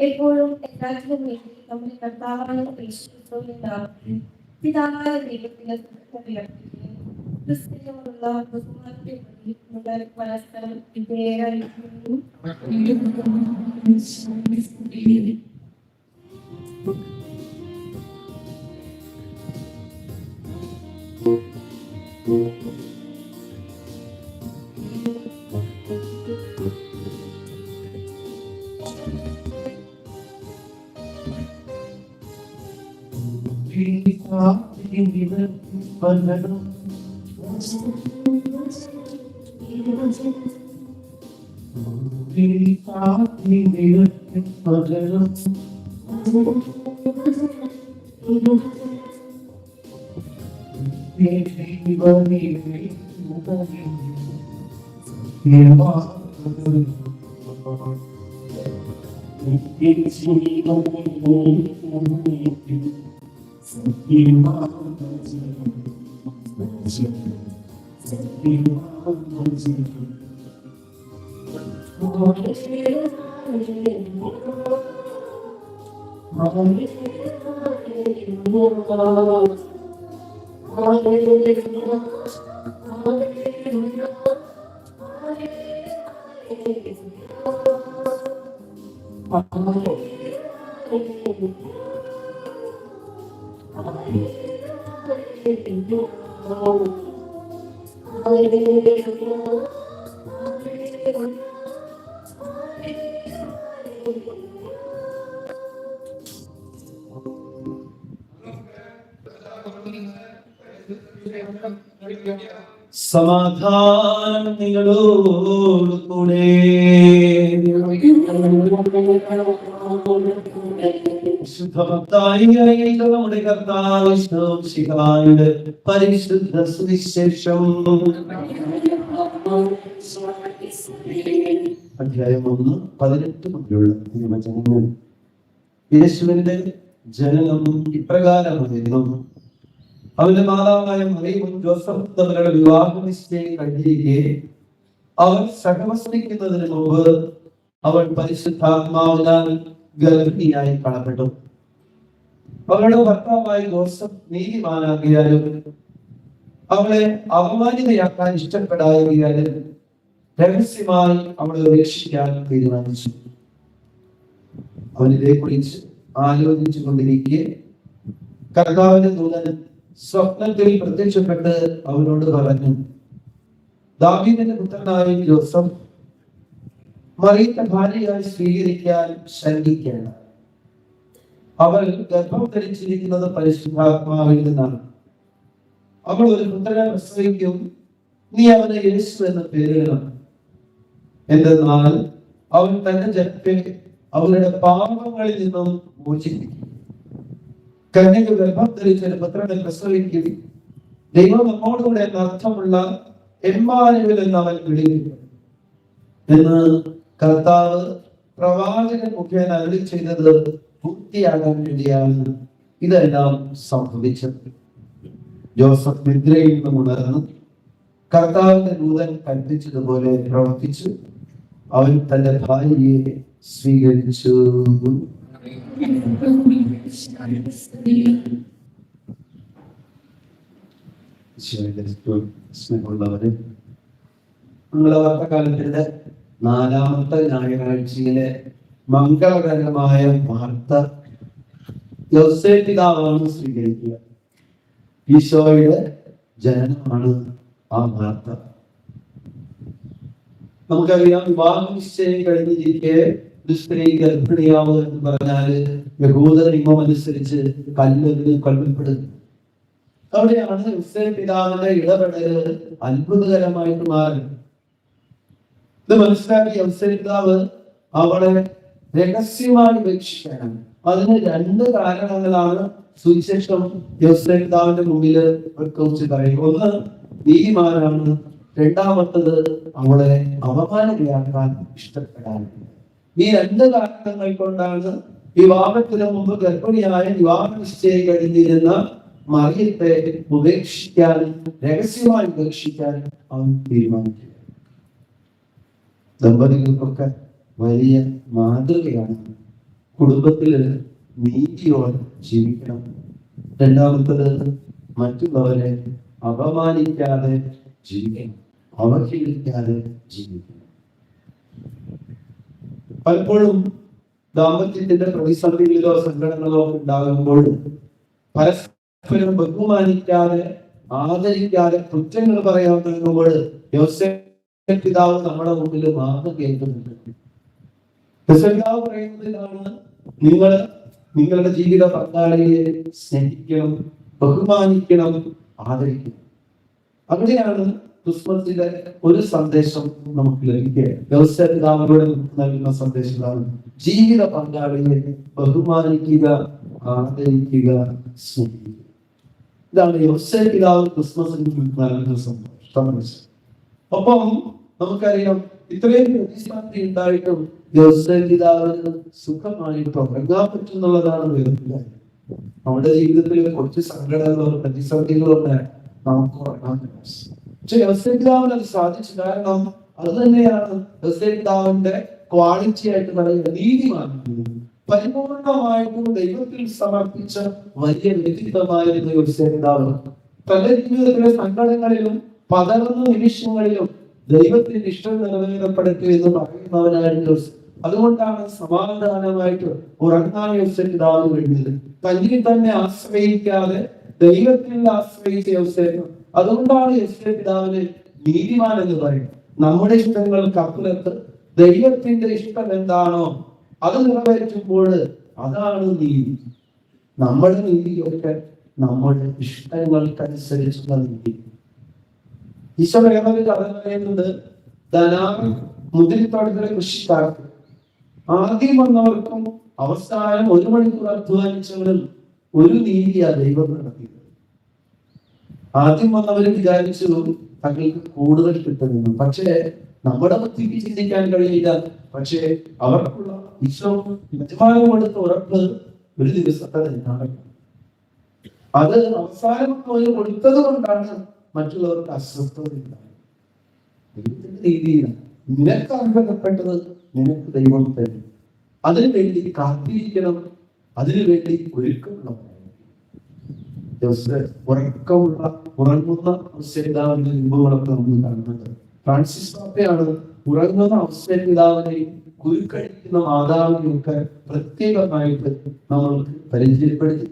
എപ്പോഴും എല്ലാത്തിനും വേണ്ടി നമ്മുടെ കർത്താവായ യേശുക്രിസ്തുവിന്റെ നാമത്തിൽ പിതാവായ ദൈവത്തിന് ക്രിസ്തുവിനോടുള്ള ബഹുമാനത്തെ പ്രതി നിങ്ങൾ പരസ്പരം വിധേയരായിരിക്കുകയും സമാധാനം നിങ്ങളോടുകൂടെ. നമ്മുടെ കർത്താവ് ശിഹായുടെ പരിശുദ്ധ സുവിശേഷം അധ്യായം 1:18 മുതലുള്ള തിരുവചനങ്ങൾ. യേശുവിന്റെ ജനനം ഇപ്രകാരമായിരുന്നു. അവന്റെ മാതാവായ മറിയവും ജോസഫും തമ്മിലുള്ള വിവാഹ നിശ്ചയം കഴിഞ്ഞിരിക്കെ അവർ സഹവസിക്കുന്നതിന് മുമ്പ് അവൾ പരിശുദ്ധാത്മാവിനാൽ ഗർഭിണിയായി കാണപ്പെട്ടു. അവളുടെ ഭർത്താവായ ജോസഫ് നീതിമാനാകിയാലും അവളെ അപമാനിതയാക്കാൻ ഇഷ്ടപ്പെടാതിയാലും രഹസ്യമായി അവളെ ഉപേക്ഷിക്കാൻ തീരുമാനിച്ചു. അവൻ ഇതേക്കുറിച്ച് ആലോചിച്ചു കൊണ്ടിരിക്കെ കർത്താവിന്റെ ദൂതൻ സ്വപ്നത്തിൽ പ്രത്യക്ഷപ്പെട്ട് അവനോട് പറഞ്ഞു, ദാവീദിന്റെ പുത്രനായ ജോസഫ്, മറിയത്തെ ഭാര്യയായി സ്വീകരിക്കാൻ ശങ്കിക്കേണ്ട. അവൾ ഗർഭം ധരിച്ചിരിക്കുന്നത് പരിശുദ്ധാത്മാവിൽ നിന്നാണ്. അവൾ ഒരു പുത്രനെ പ്രസവിക്കും. നീ അവന് യേശു എന്ന പേരിടണം. എന്തെന്നാൽ അവൻ തന്റെ ജനത്തെ അവരുടെ പാപങ്ങളിൽ നിന്നും മോചിപ്പിക്കും. കന്യക ഗർഭം ധരിച്ച ഒരു പുത്രനെ പ്രസവിക്കും. ദൈവം നമ്മോടുകൂടെ എന്ന അർത്ഥമുള്ള എമ്മാനുവേൽ എന്ന് അവൻ വിളിക്കും എന്ന് കർത്താവ് പ്രവാചകൻ മുഖേന അരുളി ചെയ്തത് പൂർത്തിയാകാൻ വേണ്ടിയാണ് ഇതെല്ലാം സംഭവിച്ചത്. ജോസഫ് നിദ്രയിൽ നിന്നും ഉണർന്നു കർത്താവിന്റെ ദൂതൻ കൽപ്പിച്ചതുപോലെ പ്രവർത്തിച്ചു. അവൻ തന്റെ ഭാര്യയെ സ്വീകരിച്ചു. സ്നേഹമുള്ളവര്, നിങ്ങളുടെ വർത്തകാലത്തിന്റെ 4ാമത്തെ ഞായറാഴ്ചയിലെ മംഗളകരമായ വാർത്ത യോസേപ്പ് പിതാവാണ് സ്വീകരിക്കുക. ഈശോയുടെ ജനനമാണ് ആ വാർത്ത. നമുക്കറിയാം, വിവാഹ നിശ്ചയം കഴിഞ്ഞിരിക്കെ ഒരു സ്ത്രീ ഗർഭിണിയാവുക എന്ന് പറഞ്ഞാല് യഹൂദ നിയമം അനുസരിച്ച് കല്ലെറിഞ്ഞ് കൊല്ലപ്പെടും. അവിടെയാണ് യോസേപ്പ് പിതാവിന്റെ ഇടപെടല് അത്ഭുതകരമായിട്ട് മാറി. ഇത് മനസ്സിലാക്കി യോസേപ്പ് പിതാവ് അവളെ രഹസ്യമായി ഉപേക്ഷിക്കണം. അതിന് 2 കാരണങ്ങളാണ് സുവിശേഷം യോസേപ്പ് പിതാവിന്റെ മുമ്പിൽ കുറിച്ച് പറയും. ഒന്ന്, നീതിമാനാണ്. രണ്ടാമത്തത്, അവളെ അപമാനതയാക്കാൻ ഇഷ്ടപ്പെടാൻ. ഈ 2 കാരണങ്ങൾ കൊണ്ടാണ് വിവാഹത്തിന് മുമ്പ് ഗർഭിണിയായ വിവാഹ നിശ്ചയം കഴിഞ്ഞിരുന്ന മറിയത്തെ ഉപേക്ഷിക്കാൻ, രഹസ്യമായി ഉപേക്ഷിക്കാൻ അവൻ തീരുമാനിക്കുക. ദമ്പതികൾക്കൊക്കെ വലിയ മാതൃകയാണ്. കുടുംബത്തില് നീതിയോടെ ജീവിക്കണം. രണ്ടാമത്തത്, മറ്റുള്ളവരെ അപമാനിക്കാതെ ജീവിക്കണം, അവഹേളിക്കാതെ ജീവിക്കണം. പലപ്പോഴും ദാമ്പത്യത്തിന്റെ പ്രതിസന്ധികളിലോ സങ്കടങ്ങളോ ഉണ്ടാകുമ്പോൾ പരസ്പരം ബഹുമാനിക്കാതെ, ആദരിക്കാതെ കുറ്റങ്ങൾ പറയാൻ തുടങ്ങുമ്പോൾ യോസേപ്പ് പിതാവ് നമ്മുടെ മുമ്പിൽ മാതൃകയായിട്ടുണ്ട്. യോസേപ്പ് പിതാവ് പറയുന്നതിലാണ്, നിങ്ങൾ നിങ്ങളുടെ ജീവിത പങ്കാളിയെ സ്നേഹിക്കണം, ബഹുമാനിക്കണം, ആദരിക്കണം. അങ്ങനെയാണ് ക്രിസ്മസിലെ ഒരു സന്ദേശം നമുക്ക് ലഭിക്കുക. യോസേപ്പ് പിതാവിലൂടെ നൽകുന്ന സന്ദേശമാണ് ജീവിത പങ്കാളിയെ ബഹുമാനിക്കുക, ആദരിക്കുക, സ്നേഹിക്കുക. ഇതാണ് യോസേപ്പ് പിതാവ് ക്രിസ്മസിന് നൽകുന്ന സന്ദേശം. ഒപ്പം നമുക്കറിയാം, ഇത്രയും പ്രതിസന്ധി ഉണ്ടായിട്ടും യോസേപ്പ് പിതാവിന് സുഖമായിട്ട് ഉറങ്ങാൻ പറ്റുന്നുള്ളതാണ് വേറെ. നമ്മുടെ ജീവിതത്തിൽ കുറച്ച് സങ്കടങ്ങളോ പ്രതിസന്ധികളോ നമുക്ക് ഉറങ്ങാൻ പറ്റും. പക്ഷെ യോസേപ്പ് പിതാവിന് അത് സാധിച്ചു. കാരണം അത് തന്നെയാണ് യോസേപ്പ് പിതാവിന്റെ ക്വാളിറ്റി ആയിട്ട് പറയുന്നത്. നീതിമാൻ, പരിപൂർണമായിട്ടും ദൈവത്തിൽ സമർപ്പിച്ച വലിയ വ്യക്തിത്വമായിരുന്നു യോസേപ്പ് പിതാവ്. തന്റെ ജീവിതത്തിലെ സങ്കടങ്ങളിലും പതറുന്ന നിമിഷങ്ങളിലും ദൈവത്തിന്റെ ഇഷ്ടം നിറവേറപ്പെടുത്തുക എന്ന് പറയുന്നവനായിരുന്നു യോസേപ്പ്. അതുകൊണ്ടാണ് സമാധാനമായിട്ട് ഉറങ്ങാൻ യോസേപ്പ് പിതാവ് കഴിഞ്ഞത്. തന്നിൽ തന്നെ ആശ്രയിക്കാതെ ദൈവത്തിൽ ആശ്രയിച്ച യോസേപ്പ്. അതുകൊണ്ടാണ് യോസേപ്പ് പിതാവിന് നീതിമാൻ എന്ന് പറയുന്നത്. നമ്മുടെ ഇഷ്ടങ്ങൾക്ക് അപ്പുറത്ത് ദൈവത്തിന്റെ ഇഷ്ടം എന്താണോ അത് നിറവേറ്റുമ്പോൾ അതാണ് നീതി. നമ്മുടെ നീതിയൊക്കെ നമ്മുടെ ഇഷ്ടങ്ങൾക്കനുസരിച്ചുള്ള നീതി. ഈശോ വേറൊരു കഥ പറയുന്നത്, മുന്തിരിത്തോട്ടത്തിലെ കൃഷിക്കാർക്ക് ആദ്യം വന്നവർക്കും അവസാനം 1 മണിക്കൂർ അധ്വാനിച്ചവരും ഒരു നീതിയാ ദൈവം നടത്തിയത്. ആദ്യം വന്നവര് വിചാരിച്ചു തങ്ങൾക്ക് കൂടുതൽ കിട്ടുന്നു. പക്ഷേ നമ്മുടെ ബുദ്ധിക്ക് ചിന്തിക്കാൻ കഴിയില്ല. പക്ഷേ അവർക്കുള്ള ഈശോ യജമാനം കൊടുത്ത ഉറപ്പ് ഒരു ദിവസത്തെ നടക്കും. അത് അവസാനം കൊടുത്തത് കൊണ്ടാണ് മറ്റുള്ളവർക്ക് അസ്വസ്ഥത ഉണ്ടായത്. ദൈവത്തിന്റെ രീതിയാണ്. നിനക്ക് അർഹതപ്പെട്ടത് നിനക്ക് ദൈവം തരും. അതിനു വേണ്ടി കാത്തിരിക്കണം, അതിനു വേണ്ടി ഒരുക്കമുള്ള ഉറങ്ങുന്ന രൂപങ്ങളൊക്കെ നമ്മൾ കാണുന്നത്. ഫ്രാൻസിസ് പാപ്പയാണ് ഉറങ്ങുന്ന അവസ്ഥയിൽ പിതാവിനെയും കുരുക്കഴിക്കുന്ന മാതാവിനെയും ഒക്കെ പ്രത്യേകമായിട്ട് നമ്മൾക്ക് പരിചയപ്പെടുത്തി.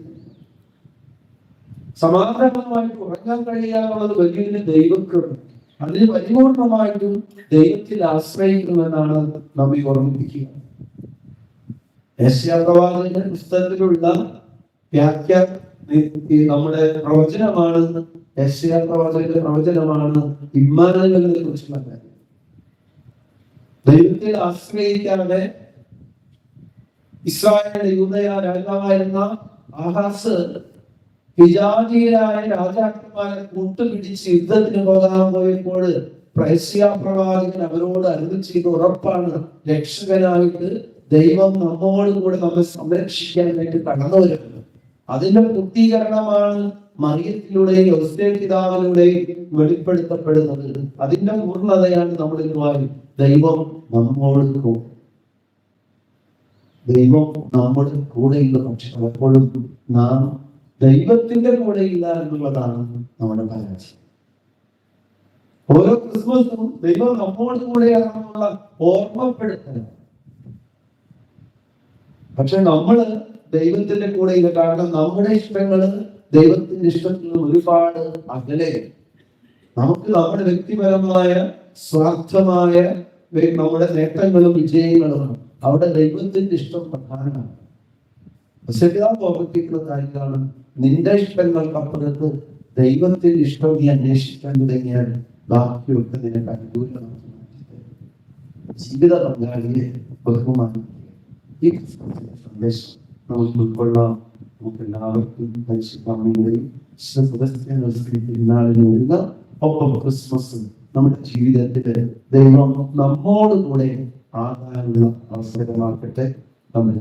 സമാധാനമായിട്ട് ഉറങ്ങാൻ കഴിയാനുള്ളത് വലിയൊരു ദൈവക്രമം. അതിന് പരിപൂർണമായിട്ടും ദൈവത്തിൽ ആശ്രയിക്കുമെന്നാണ് നമ്മെ ഓർമ്മിപ്പിക്കുക. യെശയ്യാപ്രവാചകന്റെ പുസ്തകത്തിലുള്ള നമ്മുടെ പ്രവചനമാണ്, യെശയ്യാപ്രവാചകന്റെ പ്രവചനമാണ് ഇമ്മാനുവേലിനെ കുറിച്ചുള്ള കാര്യം. ദൈവത്തിൽ ആശ്രയിക്കാതെ ഇസ്രായേലിന്റെ യൂദയ രാജാവായിരുന്ന ആഹാസ് വിജാതീയരായ രാജാക്കന്മാരെ കൂട്ടുപിടിച്ച് യുദ്ധത്തിന് പോകാൻ പോയപ്പോൾ യെശയ്യാപ്രവാചകൻ അവരോട് അരുളി ചെയ്ത ഉറപ്പാണ്, രക്ഷകനായിട്ട് ദൈവം നമ്മോട് കൂടെ നമ്മെ സംരക്ഷിക്കാനായിട്ട് കടന്നു വരുന്നത്. അതിന്റെ പൂർത്തീകരണമാണ് മറിയത്തിലൂടെയും യോസേഫ് പിതാവിലൂടെയും വെളിപ്പെടുത്തപ്പെടുന്നത്. അതിന്റെ പൂർണ്ണതയാണ് നമ്മളിതുമായി ദൈവം നമ്മോട് കൂടെ. ദൈവം നമ്മുടെ കൂടെയില്ല, പക്ഷെ പലപ്പോഴും നാം ദൈവത്തിന്റെ കൂടെയില്ല എന്നുള്ളതാണ് നമ്മുടെ പരാജയം. ഓരോ ക്രിസ്മസും ദൈവം നമ്മോട് കൂടെയാണെന്നുള്ള ഓർമ്മപ്പെടുത്തലാണ്. പക്ഷെ നമ്മള് ദൈവത്തിന്റെ കൂടെയില്ല. കാരണം നമ്മുടെ ഇഷ്ടങ്ങള് ദൈവത്തിന്റെ ഇഷ്ടത്തിൽ നിന്ന് ഒരുപാട് അകലെ. നമുക്ക് നമ്മുടെ വ്യക്തിപരമായ സ്വാർത്ഥമായ നമ്മുടെ നേട്ടങ്ങളും വിജയങ്ങളും അവിടെ ദൈവത്തിന്റെ ഇഷ്ടം പ്രധാനമാണ്. ഓർമ്മിപ്പിക്കുന്ന കാര്യമാണ്, നിന്റെ ഇഷ്ടങ്ങൾക്കപ്പുറത്ത് ദൈവത്തിന്റെ ഇഷ്ടം നീ അന്വേഷിക്കാൻ തുടങ്ങിയാൽ ബാക്കിയൊക്കെ നിനക്ക് അനുകൂലമാണ്. ജീവിത പങ്കാളിയെ ബഹുമാനിക്കുക. ഈ സന്ദേശം നമുക്ക് ഉൾക്കൊള്ളാം. നമുക്ക് എല്ലാവർക്കും ഒപ്പം ക്രിസ്മസ് നമ്മുടെ ജീവിതത്തില് ദൈവം നമ്മോട് കൂടെ ആകാനുള്ള അവസരമാക്കട്ടെ. നമ്മൾ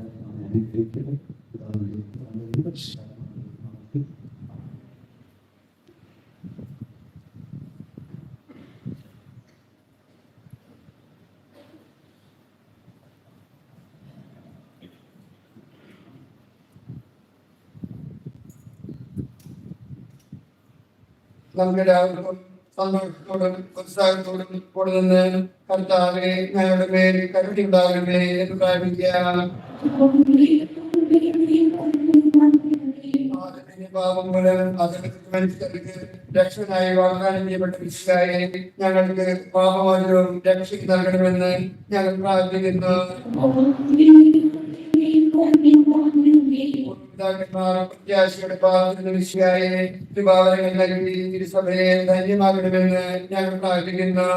നമുക്കെല്ലാവർക്കും സന്തോഷത്തോടും ഉത്സാഹത്തോടും കൂടെ നിന്ന് കർത്താവേ ഞങ്ങളുടെ മേൽ കരുണയുണ്ടാകണമേ എന്ന് പ്രാർത്ഥിക്കാം. പാപം മൂലം മനുഷ്യർക്ക് രക്ഷകനായി വാഗ്ദാനം ചെയ്യപ്പെട്ട മിശിഹായെ ഞങ്ങൾക്ക് പാപമോചനവും രക്ഷയ്ക്ക് നൽകണമെന്ന് ഞങ്ങൾ പ്രാർത്ഥിക്കുന്നു. പ്രത്യാശയുടെ പാദത്തിൽ മിശിഹായെ കൃപാവരങ്ങൾ നൽകി തിരുസഭയെ ധന്യമാകണമെന്ന് ഞങ്ങൾ പ്രാർത്ഥിക്കുന്നു.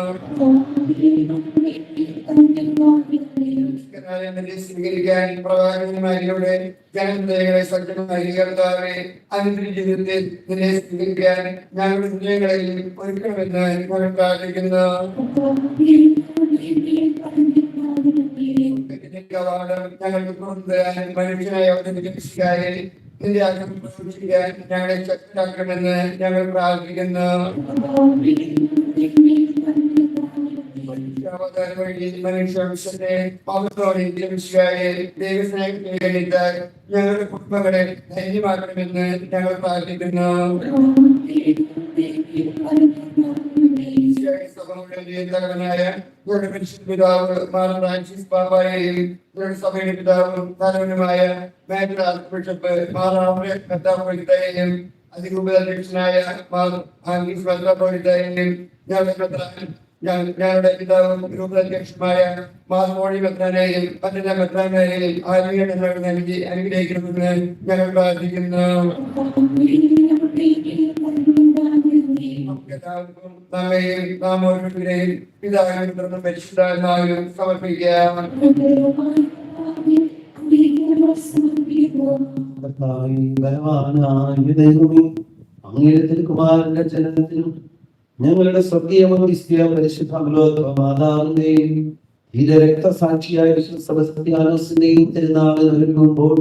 സ്വീകരിക്കാൻ പ്രവാചകന്മാരിലൂടെ ജനഹൃദയങ്ങളെ സജ്ജമായി കർത്താവേ, അനുദിന ജീവിതത്തിൽ നിന്നെ സ്വീകരിക്കാൻ ഞങ്ങളുടെ ഹൃദയങ്ങളിൽ ഒരുക്കണമെന്ന് ഞങ്ങൾ പ്രാർത്ഥിക്കുന്നു. ഞങ്ങൾക്ക് കൊണ്ടുവരാൻ മനുഷ്യനായി അവതരിപ്പിക്കാതെ നിന്റെ ആഗ്രഹം പ്രവർത്തിക്കാൻ ഞങ്ങളെ ശക്തരാക്കണമെന്ന് ഞങ്ങൾ പ്രാർത്ഥിക്കുന്നു. മനുഷ്യന്റെ പൗരത്തോടെ ദൈവസ്നേഹത്തെ ഞങ്ങളുടെ കുടുംബങ്ങളെ ധൈര്യമാക്കണമെന്ന് ഞങ്ങൾ പ്രാർത്ഥിക്കുന്നു. പിതാവ് മാർ ഫ്രാൻസിസ് പാപ്പായെയും സഭയുടെ പിതാവും തലവനുമായ മാത്യു ആർച്ച് ബിഷപ്പ് മാർ ആബ്രഹാം മെത്രാപ്പോലീത്തയെയും അതിരൂപതാധ്യക്ഷനായ മാർ ആംഗീസ് മെത്രാപ്പോലീത്തയെയും ഞങ്ങളുടെ പിതാവും രൂപതാധ്യക്ഷമായ മാർ മോണി മെത്രാനെയും പന്നല മെത്രാനെയും ആരോഗ്യങ്ങൾ നൽകി അനുഗ്രഹിക്കണമെന്ന് ഞങ്ങൾ പ്രാർത്ഥിക്കുന്നു. നാം ഓരോരുത്തരെയും പിതാവിനും പുത്രനും പരിശുദ്ധാത്മാവിനും സമർപ്പിക്കാം. അങ്ങയുടെ തിരുക്കുമാരന്റെ ജനനത്തിനും ഞങ്ങളുടെ സ്വർഗീയ പരിശുദ്ധ മാതാവിന്റെയും രക്തസാക്ഷിയായ സെബസ്ത്യാനോസിന്റെയും തിരുനാളിൽ ഒരുങ്ങുമ്പോൾ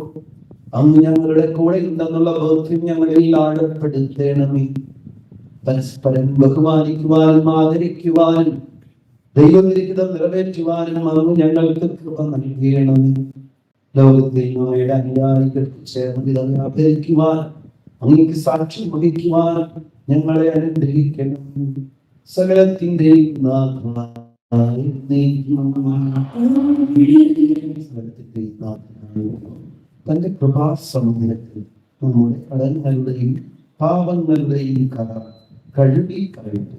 അങ്ങ് ഞങ്ങളുടെ കൂടെ ഉണ്ടെന്നുള്ള ബോധ്യം ഞങ്ങളിൽ ആഴപ്പെടുത്തണമേ. പരസ്പരം ബഹുമാനിക്കുവാനും ആദരിക്കുവാനും ദൈവനിർഹിതം നിറവേറ്റുവാനും അങ്ങ് ഞങ്ങൾക്ക് കൃപ നൽകണമേ. ലോകത്തെ അനുയായികൾക്ക് ചേർന്ന് ആദരിക്കുവാൻ അങ്ങേക്ക് സാക്ഷ്യം വഹിക്കുവാൻ ഞങ്ങളെ അനുഗ്രഹിക്കണം. സകലത്തിന്റെയും നാഥനായ സകലത്തിന്റെയും നാഥനായ തന്റെ കൃപാസമുദ്രത്തിൽ നമ്മുടെ കടങ്ങളുടെയും പാപങ്ങളുടെയും കഥ കഴുകി കളയട്ടെ.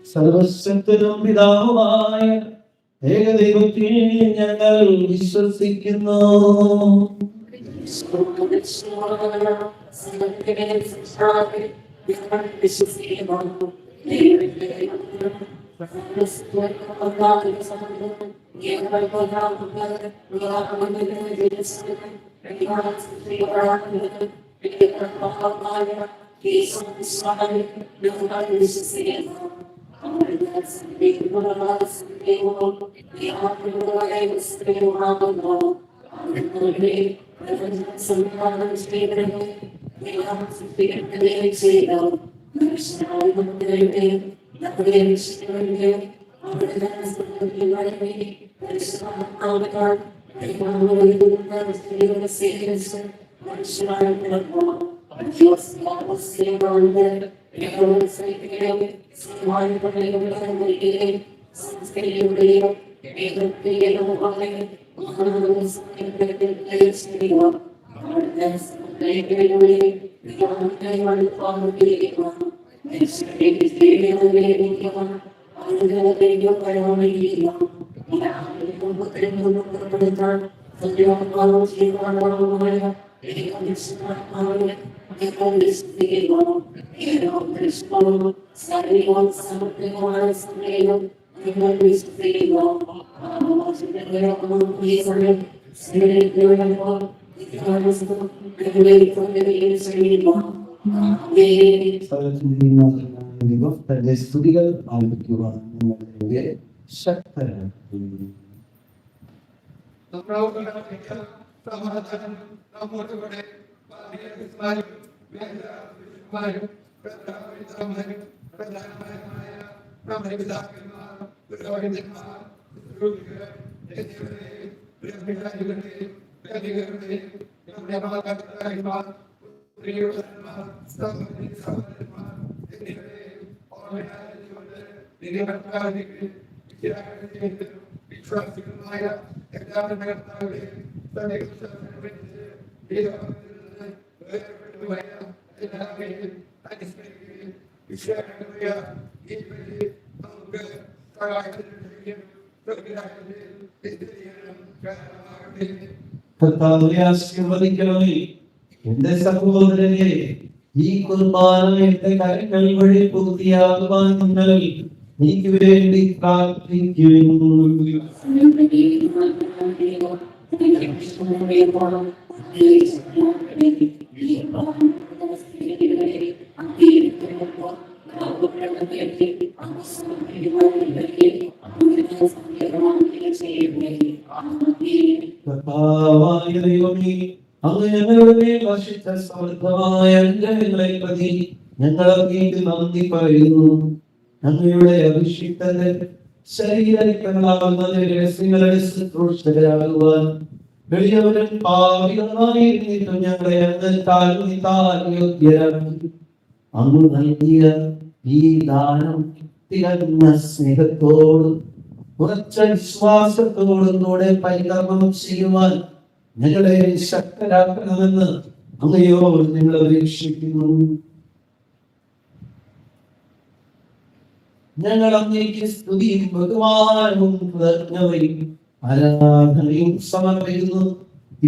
സർവശക്തനും പിതാവുമായ ഏകദൈവത്തിൽ ഞങ്ങൾ വിശ്വസിക്കുന്നു. തന്റെ സ്തുതികൾ ആലപിക്കുവാൻ നിങ്ങളുടെ ശക്തരാണ്. കർത്താവേ ആശീർവദിക്കണമേ. എന്റെ സഹോദരനെ, ഈ കുർബാന എന്റെ കരങ്ങൾ വഴി പൂർത്തിയാകുവാൻ നിങ്ങൾ എനിക്ക് വേണ്ടി പ്രാർത്ഥിക്കുന്നു. കർത്താവായ ദൈവമേ, അങ്ങ് ഞങ്ങളുടെ മേൽ വർഷിച്ച സമൃദ്ധമായ അനുഗ്രഹങ്ങളെ പ്രതി ഞങ്ങൾ അങ്ങേക്ക് നന്ദി പറയുന്നു. അങ്ങയുടെ അഭിഷിക്തന്റെ ശരീരങ്ങളാകുന്ന രഹസ്യങ്ങളുടെ ശുശ്രൂഷകരാകുവാൻ എളിയവരും പാപികളുമായിരുന്നിട്ടും ഞങ്ങളെ അങ്ങ് യോഗ്യരാക്കി. അങ്ങ് നൽകിയ ഈ ദാനം തികഞ്ഞ സ്നേഹത്തോടും ഉറച്ച വിശ്വാസത്തോടും കൂടെ പരികർമ്മം ചെയ്യുവാൻ ഞങ്ങളെ ശക്തരാക്കണമെന്ന് അങ്ങയോട് ഞങ്ങൾ അപേക്ഷിക്കുന്നു. ഞങ്ങൾ അങ്ങേക്ക് സ്തുതിയും ബഹുമാനവും കൃതജ്ഞതയും ആരാധനയും സമർപ്പിക്കുന്നു,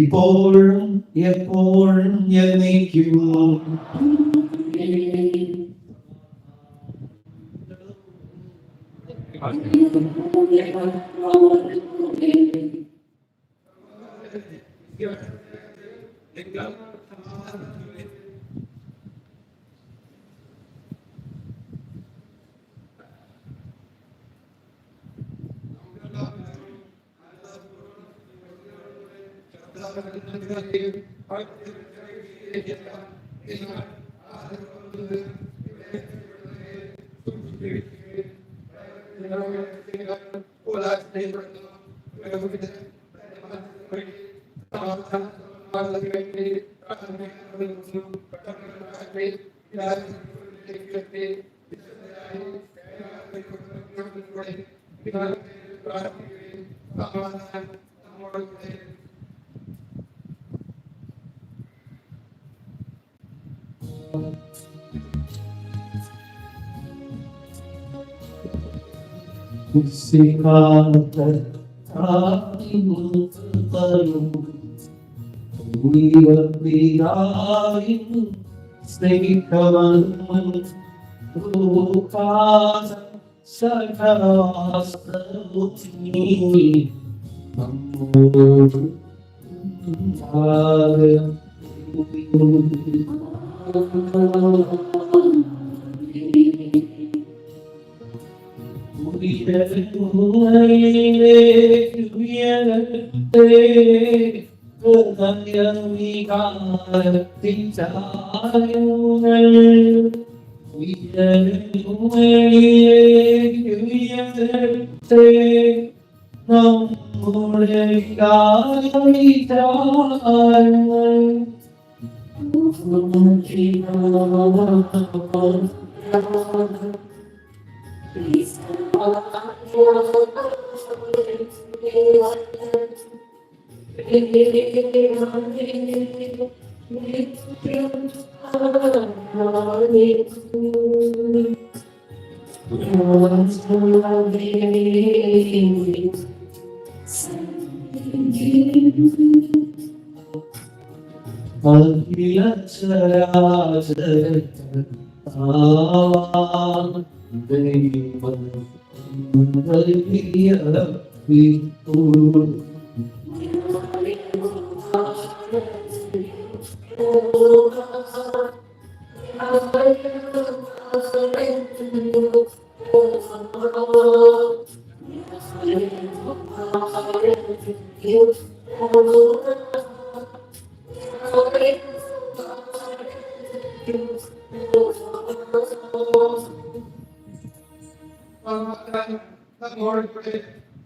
ഇപ്പോഴും എപ്പോഴും എന്നേക്കും.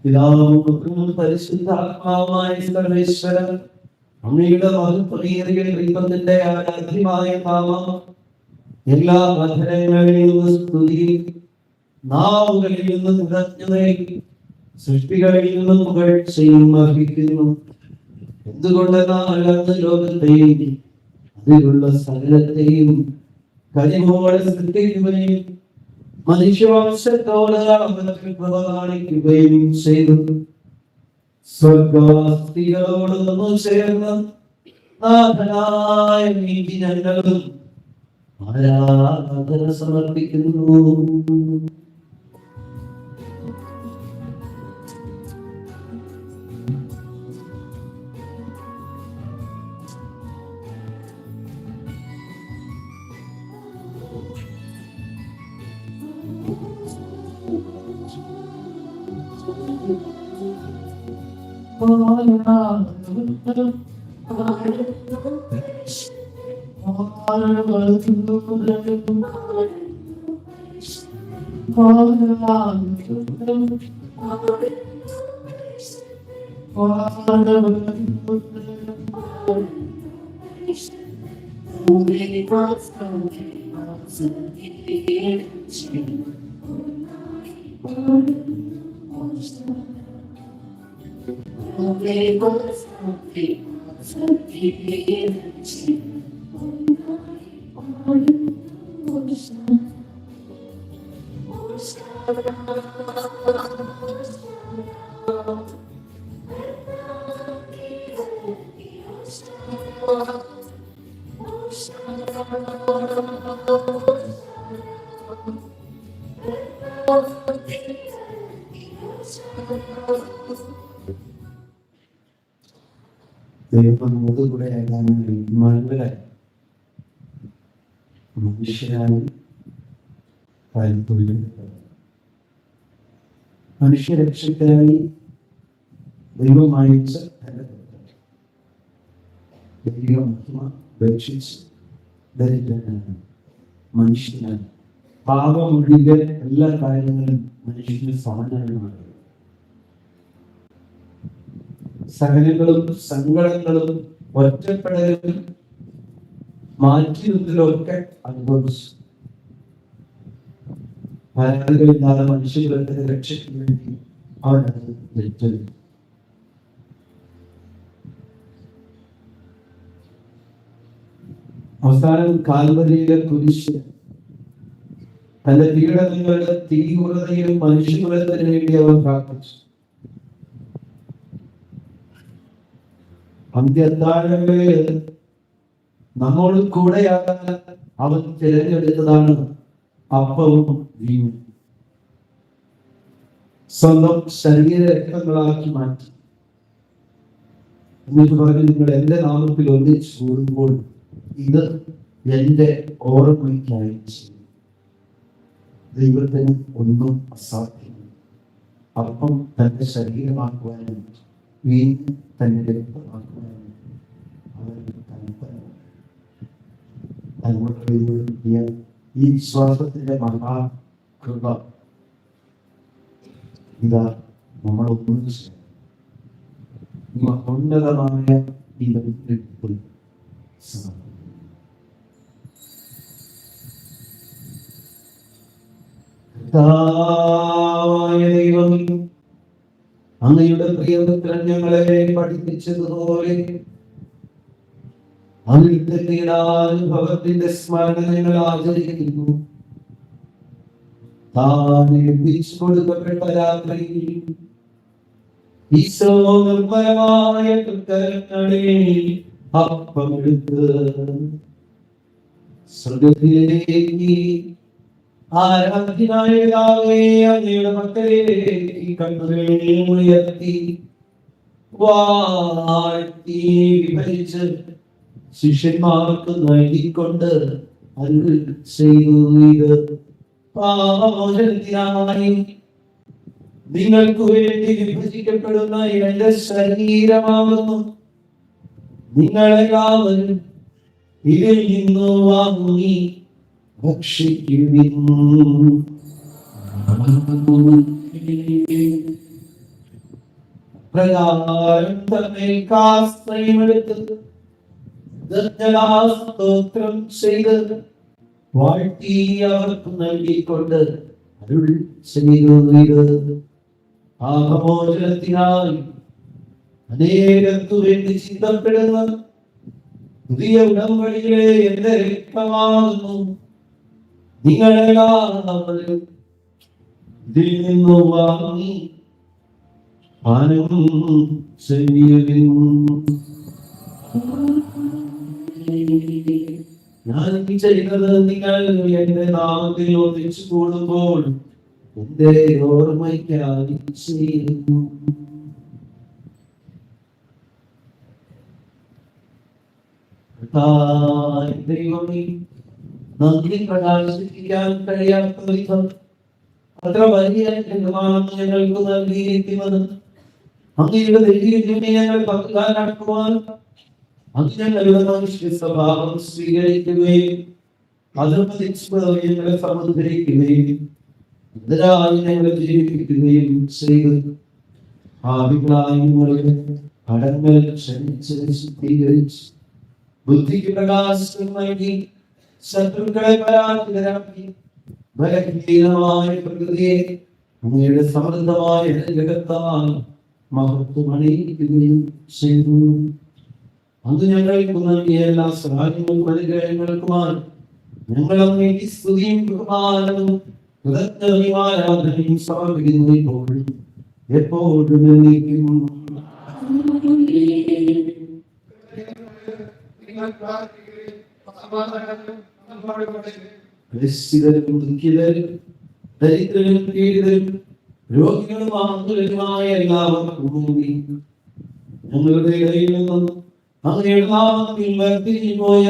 പിതാവും പരിശുദ്ധാത്മാവുമായ സർവേശ്വരൻ അങ്ങയുടെ മഹത്വമേറിയ ദൈവത്തിന്റെ ആരാധ്യമായ നാമം എല്ലാ അധരങ്ങളിൽ നിന്ന് സ്തുതിയും നാവുകളിൽ നിന്ന് നിറഞ്ഞവയും സൃഷ്ടികളിൽ നിന്നും പുകഴ്ചയും അർഹിക്കുന്നു. എന്തുകൊണ്ടെന്നാൽ അന്ന് ലോകത്തെയും അതിലുള്ള സകലത്തെയും കഴിവോടെ സൃഷ്ടിക്കുകയും മനുഷ്യവംശത്തോട് അവർക്ക് കൃപ കാണിക്കുകയും ചെയ്തു. സ്വർഗവാസികളോടൊന്നു ചേർന്ന് നാഥനായ നീതി ഞങ്ങളും ആരാധന സമർപ്പിക്കുന്നു. ദൈവം കൂടെ മനുഷ്യരായി മനുഷ്യരക്ഷയ്ക്കായി ദൈവം അയച്ച മനുഷ്യനായി പാപമൊഴികെ എല്ലാ കാര്യങ്ങളും മനുഷ്യന് സമാനമാണ്. സഹനങ്ങളും സങ്കടങ്ങളും ഒറ്റപ്പെടലും മാറ്റിയൊക്കെ അനുഭവിച്ചു. പരാതികളില്ലാതെ മനുഷ്യരുടെ രക്ഷയ്ക്ക് വേണ്ടി അവനത് ഏറ്റെടുത്തു. അവസാനം കാൽവരിയിലെ കുരിശ് തന്റെ പീഡനങ്ങളുടെ തീവ്രതയും മനുഷ്യകുലത്തിന് വേണ്ടി അവൻ പ്രാർത്ഥിച്ചു. അന്ത്യത്താഴങ്ങളിൽ നമ്മോട് കൂടെയാകാൻ അവൻ തിരഞ്ഞെടുത്തതാണ് അപ്പവും വീഞ്ഞും. സ്വന്തം ശരീര രക്തങ്ങളാക്കി മാറ്റി. എന്നിട്ട് പറഞ്ഞു, നിങ്ങൾ എന്റെ നാമത്തിൽ ഒന്നിച്ച് കൂടുമ്പോൾ ഇത് എന്റെ ഓർമ്മയ്ക്കായി ചെയ്യും. ദൈവത്തിന് ഒന്നും അസാധ്യം. അപ്പം തന്റെ ശരീരമാക്കുവാനും വീണ്ടും തന്നെ രക്തമാക്കുവാനും അവർക്ക് കൽപ്പന. ഈ വിശ്വാസത്തിന്റെ മഹാകൃപ ഇതാ നമ്മൾ ഒന്നിച്ച് മഹോന്നതമായ ഈ ബന്ധത്തിൽ സമർപ്പിക്കും. ദൈവം അങ്ങയുടെ പ്രിയപുത്രൻ ഞങ്ങളെ പഠിപ്പിച്ചതുപോലെ അങ്ങയുടെ പീഡാനുഭവത്തിന്റെ സ്മരണ ഞങ്ങൾ ആചരിക്കുന്നു. താൻ ഏൽപ്പിച്ചു കൊടുക്കപ്പെട്ട രാത്രിയിൽ ഈശോ നിർമ്മലമായ കരങ്ങളിൽ അപ്പമെടുത്ത് സ്വർഗ്ഗത്തിലേക്ക് ആരാധ്യനായ പിതാവേ, അങ്ങയുടെ മക്കളിലേക്ക് കണ്ണുകൾ ഉയർത്തി വാഴ്ത്തി വിഭജിച്ച് ശിഷ്യന്മാർക്ക് നൽകിക്കൊണ്ട് അരുൾ ചെയ്തു. ഇത് പാപമോചനത്തിനായി നിങ്ങൾക്ക് വേണ്ടി വിഭജിക്കപ്പെടുന്ന എന്റെ ശരീരമാകുന്നു. നിങ്ങളെല്ലാവരും ഇതിൽ നിന്ന് വാങ്ങി ഭക്ഷിക്കുവിൻ. പ്രകാരം തന്നെ കാസ്ത്രയമെടുത്ത് സ്തോത്രം ചെയ്ത് വാഴ്ത്തി അവർക്ക് നൽകിക്കൊണ്ട് അരുൾ ചെയ്തു. പാപമോചനത്തിനായി അനേകർക്കു വേണ്ടി ചിന്തപ്പെടുന്ന പുതിയ ഉടമ്പടിയിലെ എന്റെ രക്തമാകുന്നു. നിങ്ങളെല്ലാവരും ഇതിൽ നിന്നു വാങ്ങി പാനം ചെയ്യുവിൻ. ഞാൻ ചെയ്യുന്നത് നിങ്ങൾ എന്റെ നാമത്തിൽ ഒന്നിച്ചു കൂടുമ്പോൾ എന്റെ ഓർമ്മയ്ക്കായി ചെയ്യുന്നു. ദൈവമേ, നന്ദി പ്രകാശിപ്പിക്കാൻ കഴിയാത്ത വിധം അത്ര വലിയ നിർമ്മാണം ഞങ്ങൾക്ക് നൽകിയിരിക്കുന്നത് അങ്ങയുടെ ദൈവീകൃതിയെ ഞങ്ങൾ പങ്കുകാരാക്കുവാൻ അങ്ങ് ഞങ്ങളുടെ മനുഷ്യ സ്വഭാവം സ്വീകരിക്കുകയും ഞങ്ങളെ സമുദ്രിക്കുകയും ഇതിനായി ഞങ്ങളെ ജീവിപ്പിക്കുകയും ചെയ്തു. ആഭിപ്രായങ്ങളുടെ കടങ്ങൾ ക്ഷണിച്ച് ശുദ്ധീകരിച്ച് ബുദ്ധിക്ക് പ്രകാശം നൽകി ശത്രുക്കളെ പരാജിതരാക്കി ബലഹീനമായ പ്രകൃതിയെ അങ്ങയുടെ സമൃദ്ധമായ ജഗത്താൽ മഹത്വമണിയിക്കുകയും ചെയ്തു. അത് ഞങ്ങൾക്ക് നൽകിയ എല്ലാ സഹായങ്ങൾക്കും അനുഗ്രഹങ്ങൾക്കുമായി ഞങ്ങൾ അങ്ങേക്ക് സ്തുതിയും ബഹുമാനവും ആരാധനയും സമർപ്പിക്കുന്നു ഇപ്പോഴും എപ്പോഴും എന്നേക്കും. ക്ലേശിതരും ദുഃഖിതരും ദരിദ്രരും പീഡിതരും രോഗികളും ആകുലരുമായ എല്ലാവർക്കും വേണ്ടി ഞങ്ങളുടെ ഇടയിൽ നിന്നും അങ്ങയുടെ നാമത്തിൽ വേർപിരിഞ്ഞുപോയ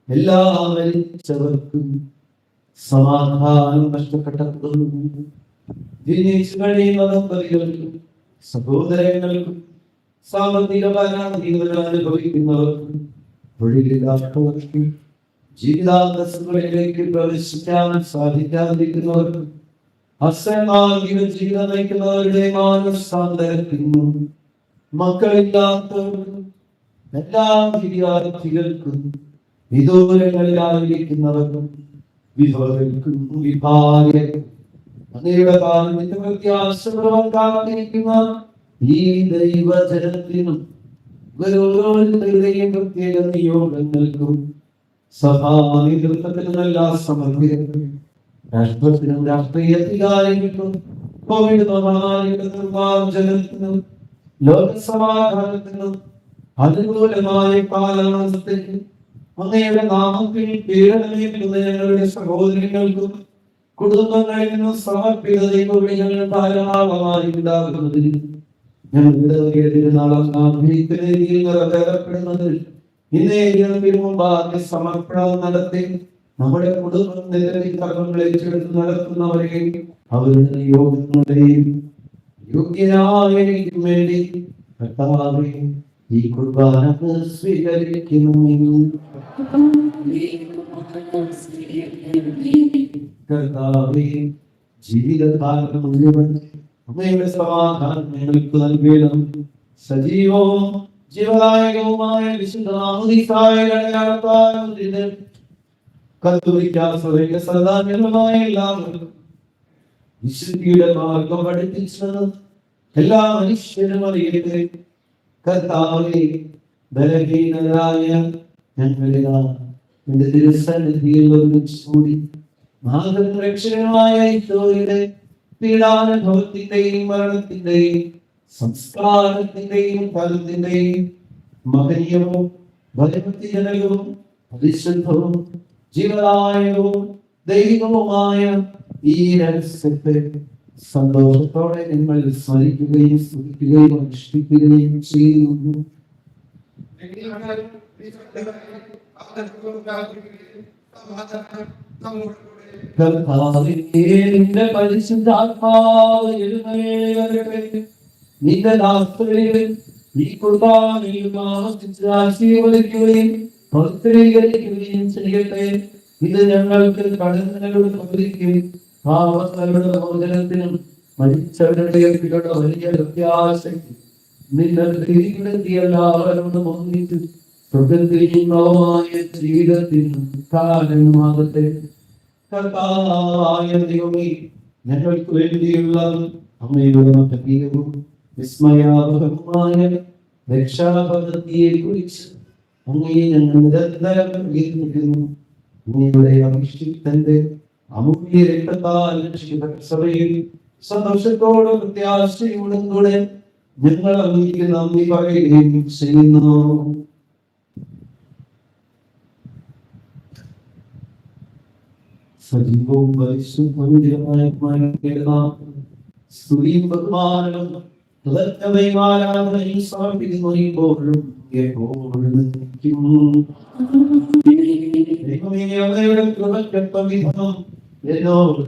എല്ലാ മരിച്ചവർക്കും സമാധാനം നഷ്ടപ്പെട്ടവർക്കും ജനിച്ചു കഴിയുന്ന ദമ്പതികൾക്കും സഹോദരങ്ങൾക്കും സാമ്പത്തിക പരാധീനത അനുഭവിക്കുന്നവർക്കും തൊഴിലില്ലാത്തവർക്കും ജീവിതാന്തസ്സുകളിലേക്ക് പ്രവേശിക്കാൻ സാധിക്കാതിരിക്കുന്നവർക്കും അസമാഗിക ജീവിതം നയിക്കുന്നവരുടെ മാനസാന്തരത്തിനും മക്കളില്ലാത്തവർക്കും എല്ലാ വിദ്യാർത്ഥികൾക്കും വിദൂരങ്ങളിലായിരിക്കുന്നവർക്കും വിധവകൾക്കും വിഭാഗർക്കും അങ്ങയുടെ കാലത്തിന്റെ പ്രത്യാശപൂർവ്വം കാത്തിരിക്കുന്ന ഈ ദൈവജനത്തിനും ഓരോരുത്തരുടെയും പ്രത്യേക നിയോഗങ്ങൾക്കും സഭാ നേതൃത്വത്തിനും എല്ലാ സമർപ്പിതർക്കും രാഷ്ട്രത്തിനും രാഷ്ട്രീയധികാരികൾക്കും കോവിഡ് മഹാമാരിക്കും മാർജനത്തിനും ലോകസമാധാനത്തിനും അനുകൂലമായ കാലാവസ്ഥയ്ക്ക് അങ്ങയുടെ നാമത്തിൽ പീഡനമേൽക്കുന്ന ഞങ്ങളുടെ സഹോദരങ്ങൾക്കും കുടുംബങ്ങളിൽ നിന്നും സമർപ്പിത ദൈവവിളികൾ ധാരാളമായി ഉണ്ടാകുന്നതിന് ഞങ്ങളുടെ നാളം നിറവേറപ്പെടുന്നതിൽ ഇന്നേക്ക് മുമ്പാകെ സമർപ്പണം നടത്തി നമ്മുടെ കുടുംബം നിരവധി കർമ്മങ്ങൾ ഏറ്റെടുത്ത് നടത്തുന്നവരെയും അവരുടെ നിയോഗങ്ങളെയും യോഗ്യനായിരിക്കും വേണ്ടി കർത്താവേ ഈ കുർബാന സ്വീകരിക്കുന്നു. കർത്താവേ ജീവിതകാലം മുഴുവൻ അങ്ങയുടെ സമാധാനം ഞങ്ങൾക്ക് നൽകണം. സജീവവും ജീവദായകവുമായ വിശുദ്ധമായ കത്തോലിക്ക സദാന്യമായ എല്ലാവർക്കും വിശുദ്ധിയുടെ മാർഗം പഠിപ്പിച്ചത് എല്ലാ മനുഷ്യരും അറിയട്ടെ. കർത്താവേ ബലഹീനരായ ഞങ്ങളിതാ നിന്റെ തിരുസന്നിധിയിൽ ഒരുമിച്ചുകൂടി നാഥൻ രക്ഷകനുമായ ഈശോയുടെ പീഡാനുഭവത്തിന്റെയും മരണത്തിന്റെയും സംസ്കാരത്തിന്റെയും ഫലത്തിന്റെയും മഹനീയവും ഭയഭക്തിജനകവും പരിശുദ്ധവും ജീവദായകവും ദൈവികവുമായ ഈ രഹസ്യത്തെ സന്തോഷത്തോടെ നിങ്ങൾ സ്മരിക്കുകയും സ്തുതിക്കുകയും അനുഷ്ഠിക്കുകയും ചെയ്യുന്നു. നിന്റെ പരിശുദ്ധാത്മാവ് എഴുന്നേൽക്കട്ടെ. നിന്റെ ദാസരിൽ ഈ കുർബാനയിൽ ആശീർവദിക്കുകയും പവിത്രീകരിക്കുകയും ചെയ്യട്ടെ. ഇത് ഞങ്ങൾക്ക് കടങ്ങളുടെ പകുതിക്കും പാവങ്ങളുടെ മോചനത്തിനും മരിച്ചവരുടെ വലിയ പ്രത്യാശയ്ക്കും നിങ്ങൾ എല്ലാവരോടും ഒന്നിച്ച് പ്രകൃതിയുമായ ജീവിതത്തിന് കാരണമാകട്ടെ. കർത്താവായ ദൈവമേ, ഞങ്ങൾക്ക് വേണ്ടിയുള്ള അങ്ങയുടെ മഹനീയവും വിസ്മയാവഹമായ രക്ഷാപദ്ധതിയെ കുറിച്ച് അങ്ങയെ ഞങ്ങൾ നിരന്തരം പ്രകീർത്തിക്കുന്നു. അങ്ങയുടെ അഭിഷിക്തന്റെ അമൂല്യ രക്തത്താൽ സഭയിൽ സന്തോഷത്തോടും പ്രത്യാശയോടും കൂടെ ഞങ്ങൾ അങ്ങേക്ക് നന്ദി പറയുകയും ചെയ്യുന്നു. സജീവവും പരിശുദ്ധമായ സ്തുതിയും ബഹുമാനവും ആരാധനയും സമർപ്പിക്കുന്നു ഇപ്പോഴും എപ്പോഴും. ദൈവമേ, അങ്ങയുടെ കൃപയ്ക്കൊപ്പം വിധം എന്നോട്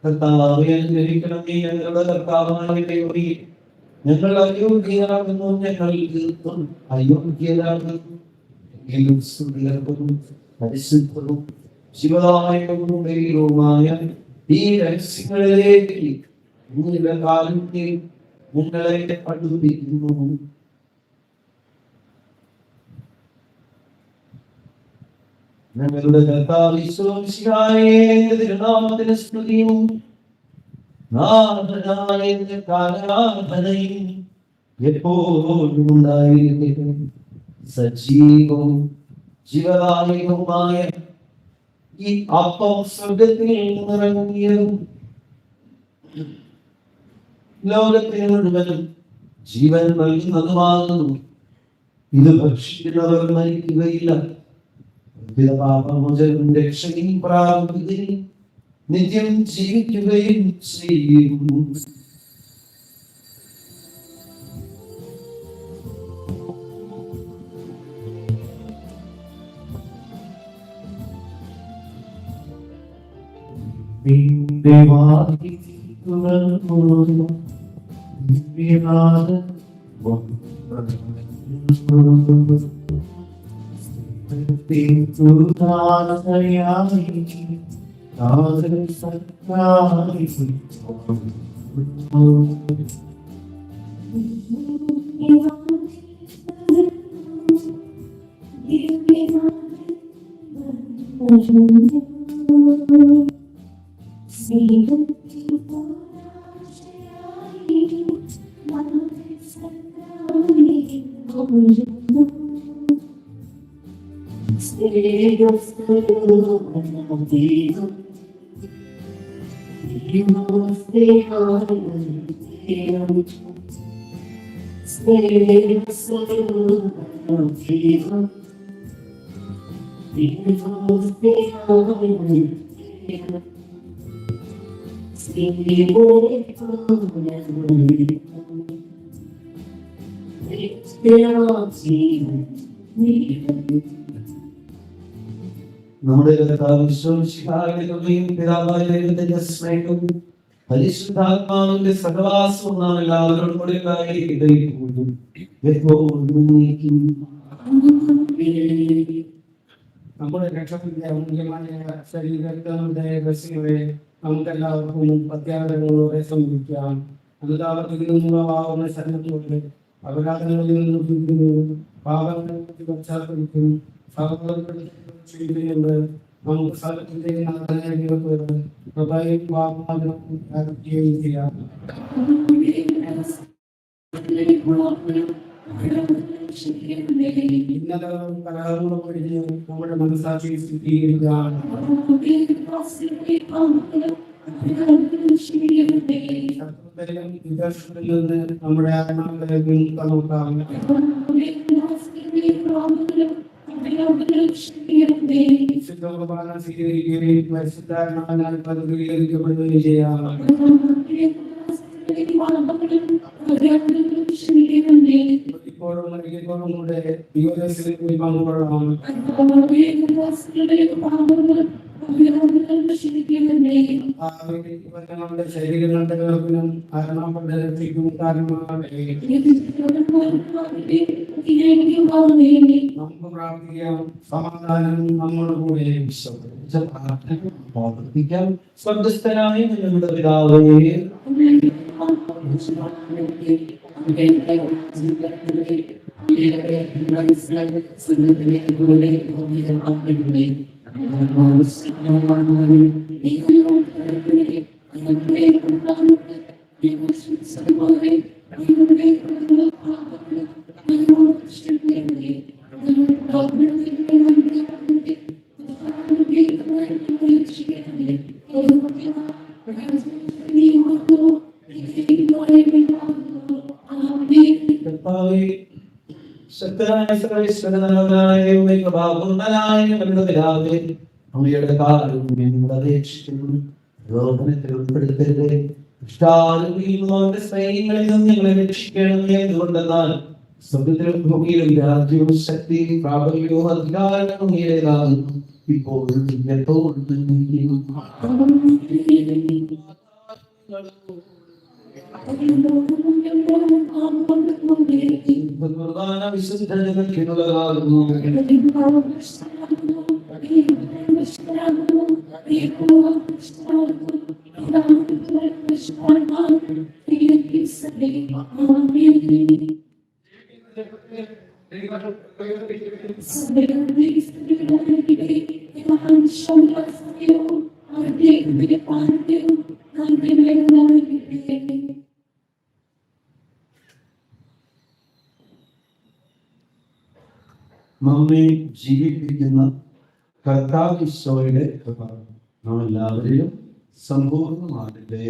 കർത്താവേ, അനുഗ്രഹിക്കണമേ ഞങ്ങളുടെ കർത്താവായ ദൈവമേ. ഞങ്ങൾ അയോഗ്യരാകുന്നു, ഞങ്ങൾ തീർത്തും അയോഗ്യരാകുന്നു. എങ്കിലും സ്തുതികൾക്കും പരിശുദ്ധവും ശിവദായകവും ദൈവവുമായ ഈ രഹസ്യങ്ങളിലേക്ക് നിങ്ങളുടെ കാലത്തെ ഞങ്ങളെ പഠിപ്പിക്കുന്നു. ഞങ്ങളുടെ കർത്താവ് യേശുമിശിഹായുടെ തിരുനാമത്തിന് സ്തുതിയും നാഥനായ ആരാധനയും എപ്പോഴും ഉണ്ടായിരിക്കട്ടെ. സജീവവും ജീവദായകവുമായ ഈ അപ്പം സ്വർഗ്ഗത്തിൽ നിന്നിറങ്ങിയതും ലോകത്തിന് മുഴുവനും ജീവൻ നൽകുന്നതുമാകുന്നു. ഇത് ഭക്ഷിക്കുന്നവർ മരിക്കുകയില്ല, പാപമോചനം രക്ഷയും പ്രാപിക്കുകയും നിത്യം ജീവിക്കുകയും ചെയ്യും. നിന്റെ നമ്മുടെ പിതാവായ ദൈവത്തിന്റെ സ്നേഹവും പരിശുദ്ധാത്മാവിന്റെ സഹവാസവും നാം എല്ലാവരോടും കൂടെ നമ്മുടെ രക്ഷത്തിന്റെ അമൂല്യമായ ശരീരത്തെ നമുക്കെല്ലാവർക്കും പ്രത്യാഘാതങ്ങളോടെ സംഭവിക്കാം. അനുതാപത്തിൽ നിന്നുള്ള ശരണത്തോടെ അപരാധങ്ങളിൽ നിന്നും പാപങ്ങളിൽ പശ്ചാത്തലത്തിൽ സഹോദരങ്ങളുണ്ട്. നമുക്ക് സ്ഥലത്തിന്റെ പ്രഭയും പാപമാനവും ചെയ്യാം. ഇന്നലകളും കലഹങ്ങളും കഴിഞ്ഞ് നമ്മുടെ മനസ്സാക്ഷി സ്ഥിരീകരിക്കുകയാണ്. വിദർശനത്തിൽ നിന്ന് നമ്മുടെ ആത്മാക്കളെ നോക്കാം. സ്വീകരിക്കുകയും പരിശുദ്ധാത്മാവിനാൽ പദവീകരിക്കപ്പെടുകയും ചെയ്യാം. ഇപ്പോൾ ഇപ്പോഴും മരിക്കുമ്പോഴും കൂടെ ദൈവത്തിൽ പങ്കുകൊള്ളാം. നമ്മുടെ ശരീരങ്ങളുടെ കേൾപ്പിനും ആത്മാക്കളുടെ രക്ഷയ്ക്കും കാരണമാകട്ടെ. നമുക്ക് പ്രാർത്ഥിക്കാം. സമാധാനം നമ്മോട് കൂടെ. പ്രാർത്ഥിക്കാം. സ്വർഗ്ഗസ്ഥനായ ഞങ്ങളുടെ പിതാവേ, കർത്താവേ, ശക്തനായ സർവ്വേശ്വരനായ ദൈവമേ, കൃപാപൂർണ്ണനായ ഞങ്ങളുടെ പിതാവേ, അങ്ങയുടെ കാരുണ്യം ഞങ്ങൾ അപേക്ഷിക്കുന്നു. ലോകത്തിൽ ഉൾപ്പെടുത്തരുതേ, ദുഷ്ടാരൂപിയിൽ അവന്റെ സ്നേഹങ്ങളിൽ നിന്ന് ഞങ്ങളെ രക്ഷിക്കണമേ. എന്തുകൊണ്ടെന്നാൽ സ്വർഗ്ഗത്തിലും ഭൂമിയിലും രാജ്യവും ശക്തിയും പ്രാബല്യവും അധികാരവും അങ്ങയുടേതാകുന്നു. ഇപ്പോഴും എപ്പോഴും എന്നേക്കും. കുർബാന വിശുദ്ധ ജനത്തിനുള്ളതാകുന്നു. നമ്മെ ജീവിപ്പിക്കുന്ന കർത്താവ് ഈശോയുടെ കൃപ നാം എല്ലാവരിലും സമ്പൂർണ്ണമാകട്ടെ.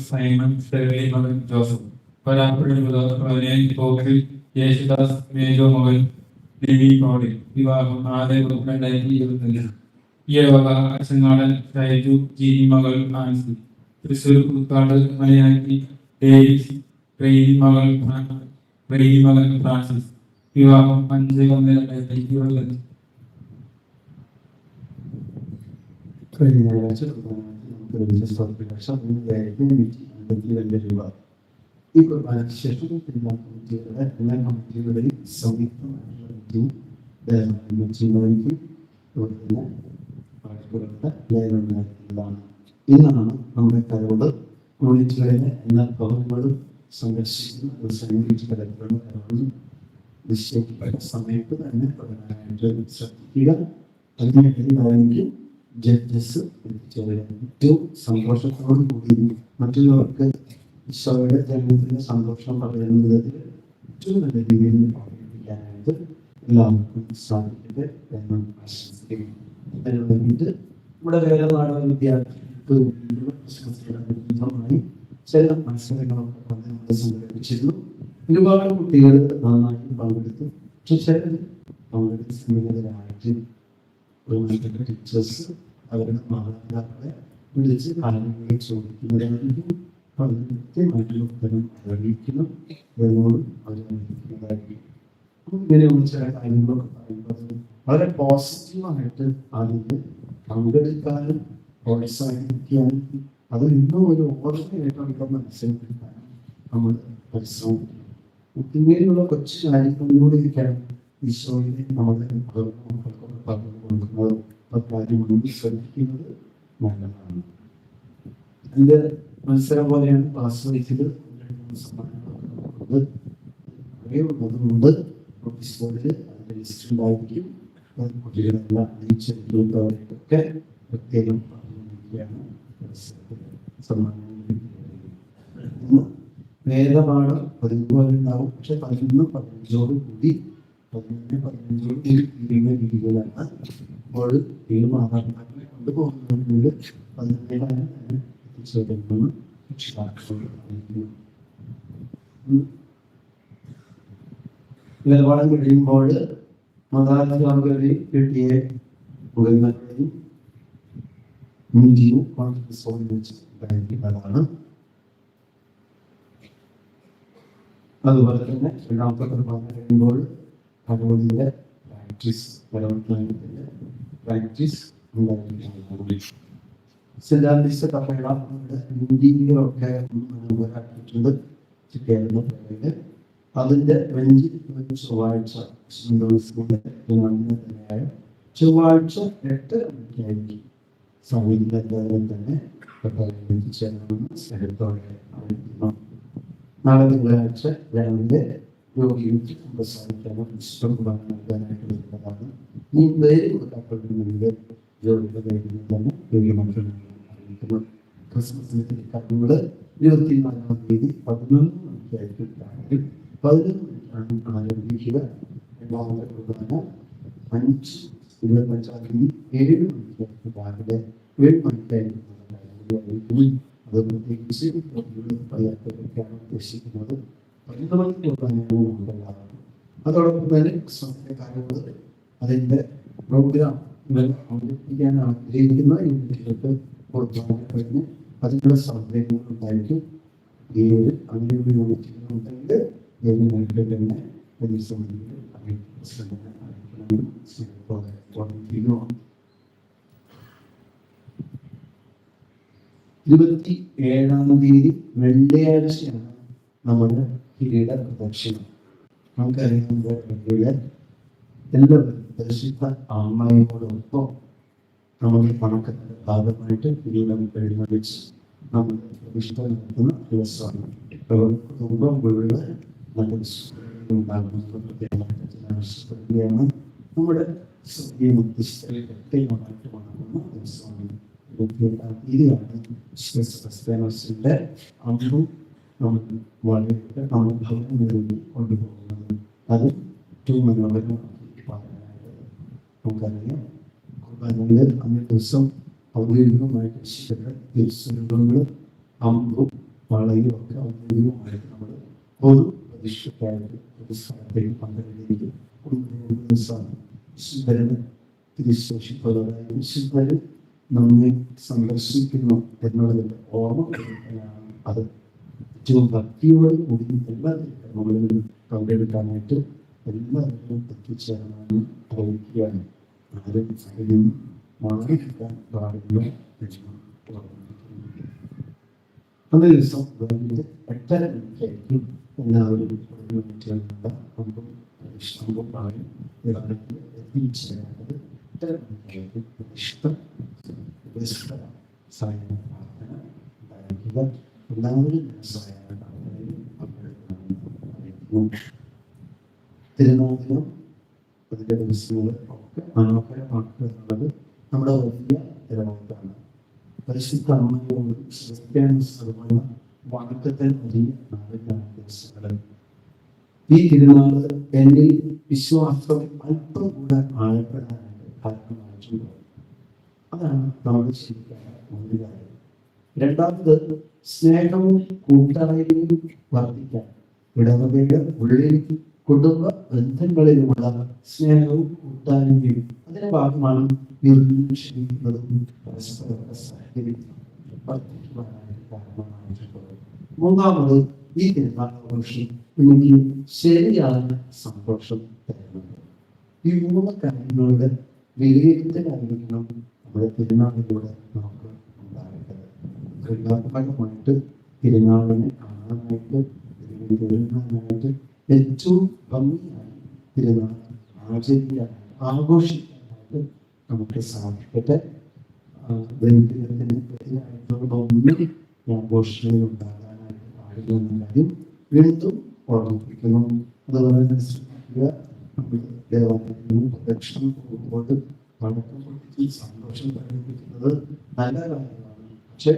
സൈമൺ ഫെർലി മകൻ ജോസഫ് പോക്കിൽ യേശുദാസ് മേജോ മകൻ ലിവി കോളി വിവാഹം 6/2024. ഈയവക അച്ഛനാടൻ ഷൈജു ജി മകൾ ആൻസി തൃശ്ശൂർ പുതുക്കാട് മലയാക്കി ഡേവിസ് മകൻ ഫ്രാൻസിസ് വിവാഹം 5/1/2022. കഴിഞ്ഞ ഞായറാഴ്ച രൂപ ഈ കുർബാനയ്ക്ക് ശേഷം എല്ലാ കമ്മിറ്റികളുടെയും സംയുക്തമായിട്ടുള്ള ഇന്നാണ് നമ്മുടെ കരോട് യൂണിറ്റുകളിലെ എല്ലാ ഭവനങ്ങളും സന്ദർശിക്കുന്ന നിശ്ചയിക്കപ്പെട്ട സമയത്ത് തന്നെ പ്രധാനമായിട്ട് ശ്രദ്ധിക്കുക. അതിനായിട്ട് ജഡ്ജസ് ഏറ്റവും സന്തോഷത്തോടു കൂടി മറ്റുള്ളവർക്ക് ഈശോയുടെ ജന്മത്തിന്റെ സന്തോഷം പറയുന്നത് ഏറ്റവും നല്ല രീതിയിൽ പ്രവർത്തിക്കാനായിട്ട് എല്ലാവർക്കും സാധിക്കട്ടെ എന്ന് ആശംസിക്കുന്നു. അതിന് വേണ്ടിയിട്ട് നമ്മുടെ വേദപാഠ വിദ്യാർത്ഥികൾക്ക് ചില മത്സരങ്ങളൊക്കെ നമ്മൾ സംഘടിപ്പിച്ചിരുന്നു. ഒരുപാട് കുട്ടികൾ നന്നായി പങ്കെടുത്തു. പക്ഷെ ചിലർ പങ്കെടുത്ത് സമ്മതിതരായിട്ട് ടീച്ചേഴ്സ് അവരുടെ മാതാപിതാക്കളെ വിളിച്ച് കാര്യങ്ങൾ ചോദിക്കുന്നതായിരിക്കും. അതിന് കൃത്യമായിട്ടുള്ള ഉത്തരം അറിയിക്കണം എന്നോടും അവരറിയിക്കുന്നതായിരിക്കും. ഇങ്ങനെയുള്ള ചില കാര്യങ്ങളൊക്കെ പറയുമ്പോൾ വളരെ പോസിറ്റീവായിട്ട് അതിന് പങ്കെടുക്കാനും പ്രോത്സാഹിപ്പിക്കാനും അത് ഇന്നും ഒരു ഓർമ്മയായിട്ട് നമുക്ക് മനസ്സിലാക്കാനും നമ്മൾ പരിശ്രമിക്കണം. ഇങ്ങനെയുള്ള കൊച്ചു കാര്യങ്ങളിലൂടെ ഇരിക്കണം ഈശോയെ നമ്മുടെ പറഞ്ഞു കൊടുക്കുന്നത് കാര്യങ്ങളും ശ്രദ്ധിക്കുന്നത് നല്ലതാണ്. അതിന്റെ മത്സരം പോലെയാണ് ക്ലാസ് വൈസിൽ ഉള്ളതുകൊണ്ട് നോട്ടീസ് ബോർഡിൽ അതിന്റെ ലിസ്റ്റ് ഉണ്ടായിരിക്കും. കുട്ടികളെല്ലാം അറിയിച്ചവരെയൊക്കെ പ്രത്യേകം പറഞ്ഞിരിക്കുകയാണ്. വേദപാഠം 11 ഉണ്ടാവും. പക്ഷെ 11-15 കൂടി 11-15 രീതിയിലാണ് അപ്പോൾ ഏഴ് മാതാപിതാക്കളെ കൊണ്ടുപോകുന്നതിൽ 17 എത്തിച്ചേരുമെന്ന് രക്ഷിതാക്കൾ അറിയിക്കുന്നു. വേദപാഠം കഴിയുമ്പോൾ മാതാപിതാക്കളുടെയും കിട്ടിയ മുഖങ്ങളുടെയും മീറ്റിംഗും കോൺഫറൻസും വെച്ച് ഉണ്ടായിരിക്കുന്നതാണ്. അതുപോലെ തന്നെ രണ്ടാമത്തെ കുർബാന കഴിയുമ്പോൾ ഭഗവതിയുടെ പ്രാക്ടീസ് ഉണ്ടായിരിക്കുന്നതാണ്. സിദ്ധാന്തിച്ച കഥകളൊക്കെ മനോഹരമാക്കിയിട്ടുണ്ട് കേരളത്തില്. അതിന്റെ 5 ചൊവ്വാഴ്ച ചൊവ്വാഴ്ച 8 മണിക്കായിരിക്കും. സമയത്ത് തന്നെ ചേരണമെന്ന് സ്നേഹത്തോടെ അറിയിക്കുന്നു. നാളെ തിങ്കളാഴ്ച രാവിലെ രോഗികൾക്ക് സംസാരിക്കാനും കുർബാന നൽകാനായിട്ട് വരുന്നതാണ്. ഈ പേര് കൊടുക്കപ്പെടുന്നതിന്റെ ജോലിയുടെ പേരിൽ തന്നെ രോഗിമക്കൾ അറിയിക്കുന്നു. ക്രിസ്മസിന്റെ കാര്യങ്ങള് 24-ാം തീയതി 11 മണിക്കായിരിക്കും. 11 മണിക്കാണ് ആരംഭിക്കുക. രണ്ടാമത്തെ കുർബാന 5-25-ാം തീയതി 7 മണിക്കായിരിക്കും. രാവിലെ 7 മണിക്കായിരിക്കും. അത് പ്രത്യേകിച്ച് പ്രയാസപ്പെടുത്താൻ ഉദ്ദേശിക്കുന്നത് 11 മണിക്ക് കുർബാനയാണ്. അതോടൊപ്പം തന്നെ ക്രിസ്മസിന്റെ കാര്യങ്ങൾ അതിന്റെ പ്രോഗ്രാം അവതരിപ്പിക്കാൻ ആഗ്രഹിക്കുന്ന യൂണിറ്റുകൾക്ക് കുർബാന കഴിഞ്ഞ് അതിനുള്ള സൗകര്യങ്ങൾ ഉണ്ടായിരിക്കും. 7 അങ്ങനെയുള്ള യൂണിറ്റുകൾ ഉണ്ടെങ്കിൽ 7 മണിക്ക് തന്നെ പരിശ്രമിക്കുന്നത് ഓർമ്മിപ്പിക്കുന്നു. 27-ാം തീയതി വെള്ളിയാഴ്ചയാണ് നമ്മുടെ കിരീട പ്രദക്ഷിണം. നമുക്കറിയാവുന്ന എല്ലാവരും പരിശുദ്ധ അമ്മയോടൊപ്പം നമ്മുടെ പണക്കത്തിന്റെ ഭാഗമായിട്ട് കിരീടം എഴുന്നള്ളിച്ച് നമ്മൾ പ്രതിഷ്ഠ നടത്തുന്ന ദിവസമാണ്. കുടുംബം മുഴുവൻ നമ്മുടെ സ്വർഗീയ മധ്യസ്ഥരെ പ്രത്യേകമായിട്ട് വണങ്ങുന്ന ദിവസമാണ്. ഇതാണ് ക്രിസ്ത്യാനോസിന്റെ അന്നും നമുക്ക് വളരെ അനുഭവം നേടി കൊണ്ടുപോകുന്നത്. അത് ഏറ്റവും മനോഹരമാക്കി പറയാനായിട്ട് നമുക്കറിയാം. കുർബാനയിൽ അന്നേ ദിവസം ഔദ്യോഗികമായിട്ട് തിരുസ്വരൂപങ്ങളും അമ്പും വളയും ഒക്കെ ഔദ്യോഗികമായിട്ട് നമ്മൾ പൊതു പ്രതിഷ്ഠയ്ക്കായിട്ട് ഒരു സ്ഥലത്തേക്ക് പങ്കെടുക്കുകയും ശുദ്ധരന് തിരിശേഷിപ്പുള്ളതായ ശുദ്ധരൻ നമ്മെ സന്ദർശിക്കുന്നു എന്നുള്ളതിന്റെ ഓർമ്മ അത് ഏറ്റവും ഭക്തിയോട് കൂടി എല്ലാവരും കർമ്മങ്ങളിലും പങ്കെടുക്കാനായിട്ട് എല്ലാവരും എത്തിച്ചേരാനാണ് പ്രവർത്തിക്കുകയാണ്. ആരും അതിൽ മാറിക്കാൻ പാടില്ല എന്ന് ഓർമ്മിപ്പിക്കുന്നു. അന്നേ ദിവസം 8:30 എല്ലാവരും ഇഷ്ടംപോലെ എത്തിച്ചേരേണ്ടത് 8:30 ഇഷ്ടം സായം പ്രാർത്ഥന ഉണ്ടായിരിക്കുക. എല്ലാവരും സായം പ്രാർത്ഥനയിൽ പങ്കെടുക്കണമെന്ന് തിരുനാളിനും അതിൻ്റെ ദിവസങ്ങൾ ഒക്കെ മനോഹരമാക്കുക എന്നുള്ളത് നമ്മുടെ വലിയ തിരഞ്ഞെടുപ്പാണ്. പരിശുദ്ധ അമ്മയോട് ക്രിസ്ത്യാനികളുള്ള വാക്കത്തിൽ വലിയ 4 ദിവസങ്ങൾ ഈ തിരുനാള് എൻ്റെ വിശ്വാസം അല്പം കൂടെ ആഴപ്പെടാനായിട്ട് കാരണമായിട്ടുണ്ട്. അതാണ് നമ്മൾ ശരിക്കും ഒരു കാര്യം. രണ്ടാമത് സ്നേഹവും കൂട്ടായ്മയും വർദ്ധിക്കാൻ ഇടവകയുടെ ഉള്ളിലേക്ക് കുടുംബ ബന്ധങ്ങളിലുമുള്ള സ്നേഹവും കൂട്ടായ്മയും അതിന്റെ ഭാഗമാണ് നിർമ്മിക്കുന്നതും പരസ്പര സഹകരിക്കുന്നതും വർദ്ധിക്കുവാനായിട്ട് കാരണമായിട്ടുള്ളത്. മൂന്നാമത് ഈ തിരുനാളാഘോഷം എനിക്ക് ശരിയായ സന്തോഷം തരുന്നുണ്ട്. ഈ 3 കാര്യങ്ങളുടെ വിലയിരുത്തലായിരിക്കണം നമ്മുടെ തിരുനാളിലൂടെ നമുക്ക് ഉണ്ടാകേണ്ടത്. ക്രിയാത്മകമായിട്ട് തിരുനാളിനെ കാണാനായിട്ട് തിരുനാളായിട്ട് ഏറ്റവും ഭംഗിയായി തിരുനാൾ ആചരിക്കാനായിട്ട് ആഘോഷിക്കാനായിട്ട് നമുക്ക് സാധിക്കട്ടെ. ദൈവത്തിന് എതിരായിട്ടുള്ള ഒന്നും ആഘോഷങ്ങളിൽ ഉണ്ടാകാനായിട്ട് പാടില്ല എന്ന കാര്യം വീണ്ടും ഓർമ്മിപ്പിക്കുന്നു. അതുപോലെ തന്നെ ശ്രദ്ധിക്കുക, ദേവാലയത്തിനും പ്രദക്ഷിണം പോകുമ്പോൾ വടക്കം പൊട്ടിച്ച് സന്തോഷം പ്രകടിപ്പിക്കുന്നത് നല്ല കാര്യമാണ്. പക്ഷെ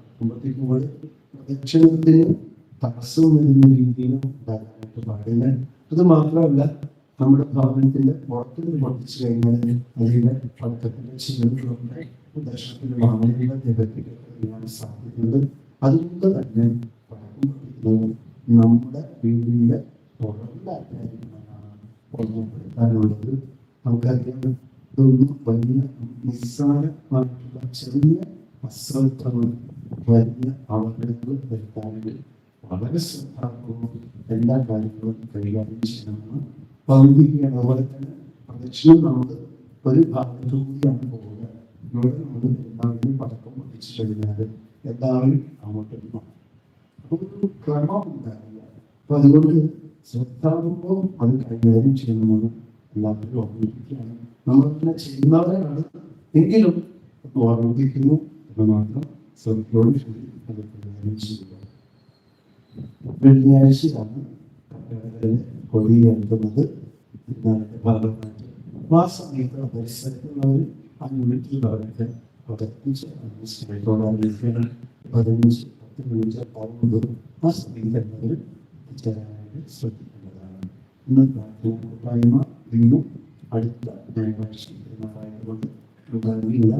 കുടുംബത്തിനോട് പ്രദക്ഷിണത്തിന് തടസ്സം വരുന്ന രീതിയിലും ഉണ്ടാകാനായിട്ട് പാടില്ല. അത് മാത്രമല്ല, നമ്മുടെ ഭവനത്തിന്റെ പുറത്തുനിന്ന് പൊട്ടിച്ചു കഴിഞ്ഞാൽ അതിന്റെ പടക്കത്തിന്റെ ചിലവുകളുണ്ട്, ദർശനത്തിന്റെ വാഹനങ്ങളുടെ ദൈവത്തിലേക്ക് സാധിക്കുന്നത്. അതുകൊണ്ട് തന്നെ പടക്കം പൊട്ടിക്കുന്നത് നമ്മുടെ വീടിന്റെ പുറത്തുള്ള കാര്യങ്ങളാണ് ഓർമ്മപ്പെടുത്താനുള്ളത്. നമുക്കറിയാം, ഇതൊന്നും വലിയ നിസ്സാരമായിട്ടുള്ള ചെറിയ അശ്രദ്ധങ്ങൾ വലിയ അപകടങ്ങൾ വരുത്താനായിട്ട് വളരെ ശ്രദ്ധാപൂർവ്വം എല്ലാ കാര്യങ്ങളും കൈകാര്യം ചെയ്യണമെന്ന് പങ്കിക്കുകയാണ്. അതുപോലെ തന്നെ പ്രദക്ഷിണം നമ്മൾ ഒരു ഭാഗത്തുകൂടിയാണ് പോവുക. ഇവിടെ നമ്മൾ എല്ലാവരും പടക്കം പൊട്ടിച്ചു കഴിഞ്ഞാൽ എല്ലാവരും അങ്ങോട്ട് പോകണം. അപ്പോൾ ഒരു ക്രമം ഉണ്ടാവില്ല. അപ്പൊ അതുകൊണ്ട് ശ്രദ്ധാപൂർവ്വം അത് കൈകാര്യം ചെയ്യണമെന്ന് എല്ലാവരും ഓർമ്മിപ്പിക്കുകയാണ്. നമ്മൾ തന്നെ ചെയ്യുന്നവരാണ് എങ്കിലും ഓർമ്മിപ്പിക്കുന്നു എന്ന് മാത്രം ശ്രദ്ധയോട് കൂടി അത് കൈകാര്യം ചെയ്യുക. വെള്ളിയാഴ്ചയാണ് കൊടിയേറുന്നത്. ഇന്നത്തെ ഭാഗമായിട്ട് ആ സമയത്ത് പരിസരത്തുള്ളവർ ആ യൂണിറ്റിൽ പറഞ്ഞിട്ട് 15 പോകുമ്പോൾ ആ സമയത്ത് എല്ലാവരും ചേരാനായിട്ട് ശ്രദ്ധിക്കേണ്ടതാണ്. ഇന്ന് പ്രാർത്ഥന കൂട്ടായ്മ വീണ്ടും അടുത്ത ഞായറാഴ്ച പെരുമാറായതുകൊണ്ട് ഉണ്ടാകില്ല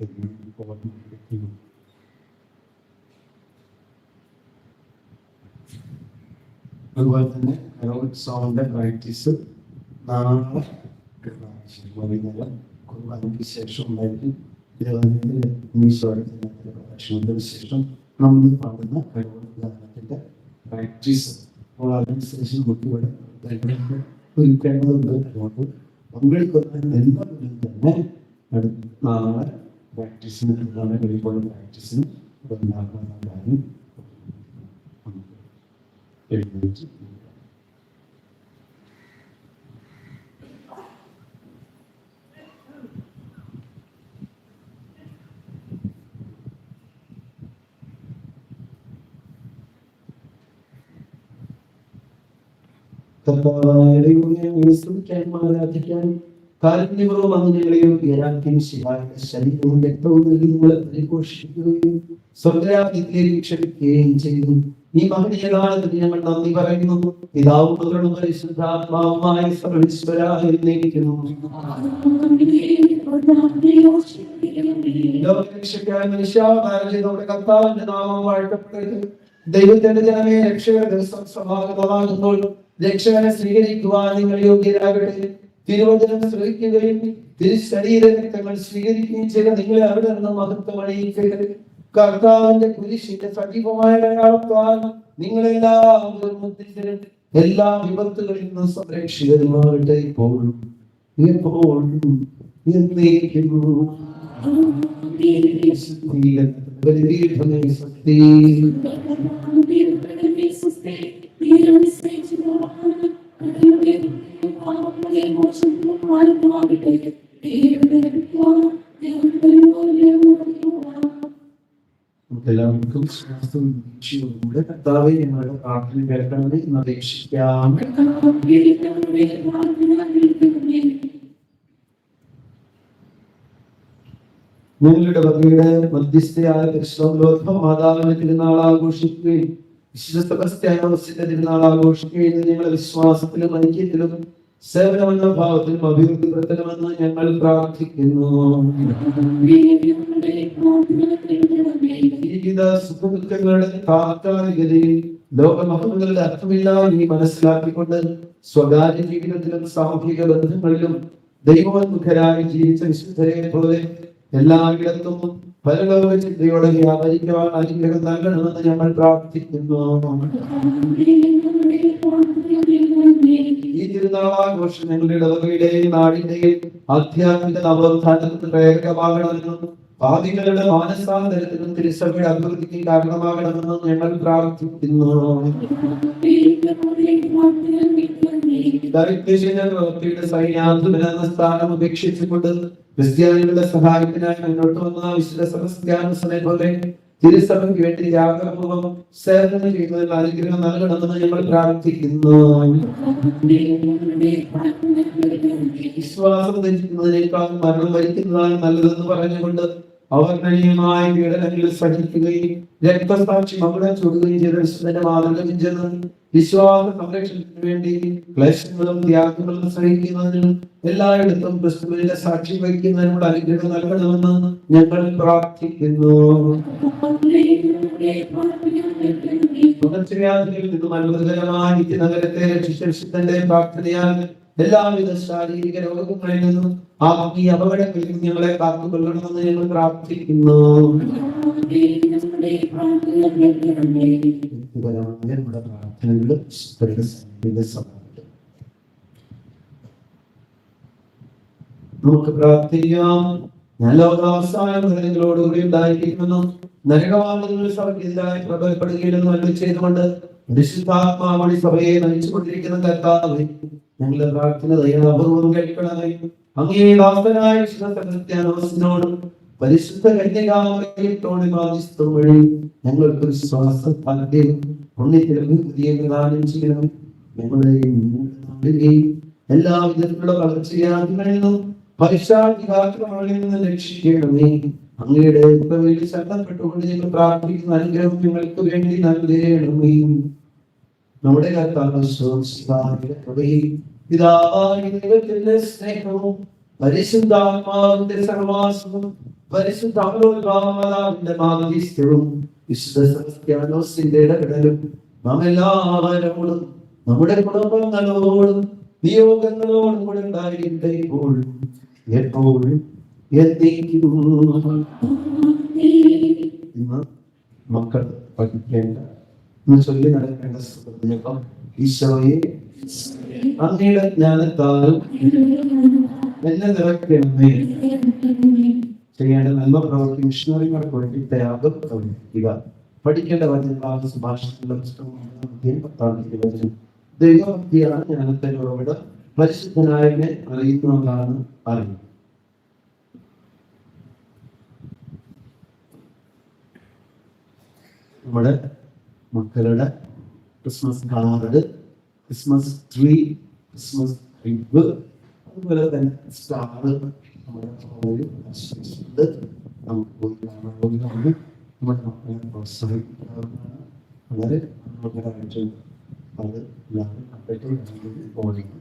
എന്ന് ഓർമ്മിപ്പിക്കുന്നു. അതുപോലെ തന്നെ കലോത്സവന്റെ പ്രാക്ടീസ് നാളെ വൈകുന്നേരം കുർബാനയ്ക്ക് ശേഷം ഉണ്ടായിരിക്കും. പ്രദക്ഷിണത്തിന് ശേഷം നമ്മൾ പാടുന്ന കലോത്സവത്തിന്റെ പ്രാക്ടീസ് അപ്പോൾ അതിനനുസരിച്ച് കുട്ടികളെ ഒരുക്കേണ്ടതുണ്ട്. അതുകൊണ്ട് പങ്കെടുക്കുന്ന എല്ലാവരും തന്നെ നാളെ പ്രാക്ടീസിന് നാളെ കഴിയുമ്പോൾ പ്രാക്ടീസിന് ഉണ്ടാക്കാനും എഴുന്നേറ്റ് ആരാധിക്കാൻ കാരുണ്യപൂർവ്വം അങ്ങ് ഞങ്ങളെ യോഗ്യരാക്കുകയും ശിവായുടെ ശരീരവും രക്തവും നൽകി നിങ്ങളെ പരിപോഷിപ്പിക്കുകയും സ്വർഗ്ഗരാജ്യത്തിലേക്ക് ക്ഷണിക്കുകയും ചെയ്തു. ഈ മഹനീയ കാലത്തിന് ഞങ്ങൾ നന്ദി പറയുന്നു. പിതാവും പുത്രനും പരിശുദ്ധാത്മാവുമായ സർവ്വേശ്വരാ എന്നേക്കും. ലോകരക്ഷയ്ക്കായി മനുഷ്യാവതാരം ചെയ്ത നമ്മുടെ കർത്താവിന്റെ നാമം വാഴ്ത്തപ്പെടട്ടെ. ദൈവത്തിന്റെ ജനമേ, രക്ഷകന്റെ ദിവസം സമാഗതമാകുമ്പോൾ രക്ഷകനെ സ്വീകരിക്കുവാൻ നിങ്ങൾ യോഗ്യരാകട്ടെ. തിരുവചനം ശ്രവിക്കുകയും തിരുശരീര രക്തങ്ങൾ സ്വീകരിക്കുകയും ചെയ്ത നിങ്ങളെ അവിടെ നിന്ന് മഹത്വം അണിയിക്കട്ടെ. കർത്താവിന്റെ കുരിശിന്റെ സജീവമായ അടയാളത്താൽ നിങ്ങളെല്ലാവരും എല്ലാ വിപത്തുകളിൽ നിന്നും സംരക്ഷിതരുമാകട്ടെ. ഇപ്പോഴും എപ്പോഴും എന്നേക്കും. എല്ലാവർക്കും ശ്വാസം വീക്ഷിച്ചുകൊണ്ട് കർത്താവേ ഞങ്ങളുടെ പ്രാർത്ഥന കേൾക്കണമെന്ന് ഇന്ന് അപേക്ഷിക്കാം. ഞങ്ങളുടെ വകയുടെ മധ്യസ്ഥയായ പരിശുദ്ധ മാതാവിന്റെ തിരുനാൾ ആഘോഷിക്കുകയും വിശുദ്ധ സെബസ്ത്യാനോസിന്റെ തിരുനാൾ ആഘോഷിക്കുകയും ഞങ്ങളുടെ വിശ്വാസത്തിലും ഐക്യത്തിലും സേവനമെന്ന ഭാവത്തിലും അഭിവൃദ്ധിപ്പെടുത്തണമെന്ന് ഞങ്ങൾ പ്രാർത്ഥിക്കുന്നു. ജീവിത സുഖദുഃഖങ്ങളുടെ താത്കാലികതയിൽ ലോകമഹങ്ങളുടെ അർത്ഥമില്ലായ്മ മനസ്സിലാക്കിക്കൊണ്ട് സ്വകാര്യ ജീവിതത്തിലും സാമൂഹിക ബന്ധങ്ങളിലും ദൈവോന്മുഖരായി ജീവിച്ച വിശുദ്ധരെ പോലെ എല്ലായിടത്തും പരലോക ചിന്തയോടെ വ്യാപരിക്കുവാൻ അനുഗ്രഹം നൽകണമെന്ന് ഞങ്ങൾ പ്രാർത്ഥിക്കുന്നു. ഈ തിരുനാളാഘോഷം ഞങ്ങളുടെ ഇടവകയുടെയും നാടിന്റെയും ആധ്യാത്മിക നവോത്ഥാനത്തിന് പ്രേരകമാകണമെന്നും പാപികളുടെ മാനസാന്തരത്തിനും തിരുസഭയുടെ അഭിവൃദ്ധിക്ക് കാരണമാകണമെന്നും ഞങ്ങൾ പ്രാർത്ഥിക്കുന്നു. പ്രവൃത്തിയുടെ സൈന്യാധിപൻ എന്ന സ്ഥാനം ഉപേക്ഷിച്ചുകൊണ്ട് ക്രിസ്ത്യാനികളുടെ സഹായത്തിനായി മുന്നോട്ട് വന്ന വിശുദ്ധ സെബസ്ത്യാനോസിനെ പോലെ തിരുസഭയ്ക്ക് വേണ്ടി ത്യാഗപൂർവ്വം സേവനം ചെയ്യുന്നതിൽ അനുഗ്രഹം നൽകണമെന്ന് ഞങ്ങൾ പ്രാർത്ഥിക്കുന്നു. വിശ്വാസം ധരിക്കുന്നതിനേക്കാൾ മരണം വരിക്കുന്നതാണ് നല്ലതെന്ന് പറഞ്ഞുകൊണ്ട് അവർണ്ണനീയമായ പീഡനങ്ങളിൽ സഹിക്കുകയും രക്തസാക്ഷി മകുടം ചൂടുകയും ചെയ്ത വിശുദ്ധന്റെ മാതൃക പിഞ്ചെന്ന് വിശ്വാസ സംരക്ഷണത്തിന് വേണ്ടി ക്ലേശങ്ങളും ത്യാഗങ്ങളും സഹിക്കുന്നതിനും എല്ലായിടത്തും ക്രിസ്തുവിന്റെ സാക്ഷി വഹിക്കുന്നതിനുള്ള അനുഗ്രഹം നൽകണമെന്ന് ഞങ്ങൾ പ്രാർത്ഥിക്കുന്നു. പകർച്ചവ്യാധികളിൽ നിന്നും അത്ഭുതകരമായ നിത്യനഗരത്തെ രക്ഷിച്ച വിശുദ്ധന്റെ പ്രാർത്ഥനയാൽ എല്ലാവിധ ശാരീരിക രോഗങ്ങളിൽ നിന്നും ആത്മീയ അപകടങ്ങളിൽ നിന്നും ഞങ്ങളെ കാത്തുകൊള്ളണമെന്ന് ഞങ്ങൾ പ്രാർത്ഥിക്കുന്നു. നമുക്ക് പ്രാർത്ഥിക്കാം. ഞാൻ ലോകാവസാനങ്ങളോടുകൂടി ഉണ്ടായിരിക്കുമെന്നും നരകവാദങ്ങൾ സഭയ്ക്കെതിരായി പ്രബലപ്പെടുകയില്ലെന്നും അരുളി ചെയ്തുകൊണ്ട് പരിശുദ്ധാത്മാവഴി സഭയെ നയിച്ചുകൊണ്ടിരിക്കുന്ന കർത്താവേ, ഞങ്ങളുടെ പ്രാർത്ഥന ദയാപൂർവ്വം കേൾക്കണമേ. അങ്ങേ ദാസനായ വിശുദ്ധ സെബസ്ത്യാനോസിനോടും പരിശുദ്ധ കന്യകാമറിയത്തോടും മാധ്യസ്ഥം വഴി ഞങ്ങൾക്ക് വിശ്വാസത്താലും പുണ്യത്തിലും പ്രദാനം ചെയ്യണം. ഞങ്ങളുടെയും എല്ലാ വിധത്തിലുള്ള പകർച്ചവ്യാധികളിൽ നിന്നും പൈശാചികാക്രമണങ്ങളിൽ നിന്ന് രക്ഷിക്കണമേ. അങ്ങയുടെ കൃപയിൽ ശരണപ്പെട്ടുകൊണ്ട് ഞങ്ങൾ പ്രാർത്ഥിക്കുന്ന അനുഗ്രഹം ഞങ്ങൾക്ക് വേണ്ടി നൽകണമേ. നമ്മുടെ പിതാവായ ദൈവത്തിന്റെ സ്നേഹവും പരിശുദ്ധാത്മാവിന്റെ സഹവാസവും പരിശുദ്ധാത്മാവിന്റെ മാധ്യസ്ഥവും വിശുദ്ധ സെബസ്ത്യാനോസിന്റെ ഇടപെടലും നാം എല്ലാവരോടും നമ്മുടെ കുടുംബങ്ങളോടും നിയോഗങ്ങളോടും കൂടെ ഉണ്ടായിരിക്കട്ടെ, ഇപ്പോഴും എപ്പോഴും എന്നേക്കും. ഇന്ന് മക്കൾ പഠിക്കേണ്ട ചൊല്ലി നടക്കേണ്ട സുഹൃത്തുക്കൾ ഈശോയെ അങ്ങയുടെ ജ്ഞാനത്താലും എന്നെ നിറയ്ക്കണമേ. ചെയ്യേണ്ട നന്മ പ്രവൃത്തി മിഷണറിമാർക്ക് വേണ്ടി ത്യാഗം പ്രവർത്തിക്കുക. പഠിക്കേണ്ട വചനങ്ങളാണ് സുഭാഷിതങ്ങളുടെ പുസ്തകം. ദൈവഭക്തിയാണ് ജ്ഞാനത്തെ ഉറവിടം. പരിശുദ്ധനായവനെ അറിയുന്നതാണ് അറിയുന്നത്. നമ്മുടെ മക്കളുടെ Christmas card, Christmas tree, Christmas rib അതുപോലെ തന്നെ സ്റ്റാർ നമ്മുടെ ഒരു ആശ്രയിച്ചിട്ടുണ്ട്. നമുക്ക് പോയി കാണാൻ പോകുന്നതാണ്. നമ്മുടെ മക്കളെ പ്രോത്സാഹിപ്പിക്കാവുന്നതാണ്. വളരെ മനോഹരമായിട്ട് അത് എല്ലാവരും കണ്ടിട്ട് പോകണം.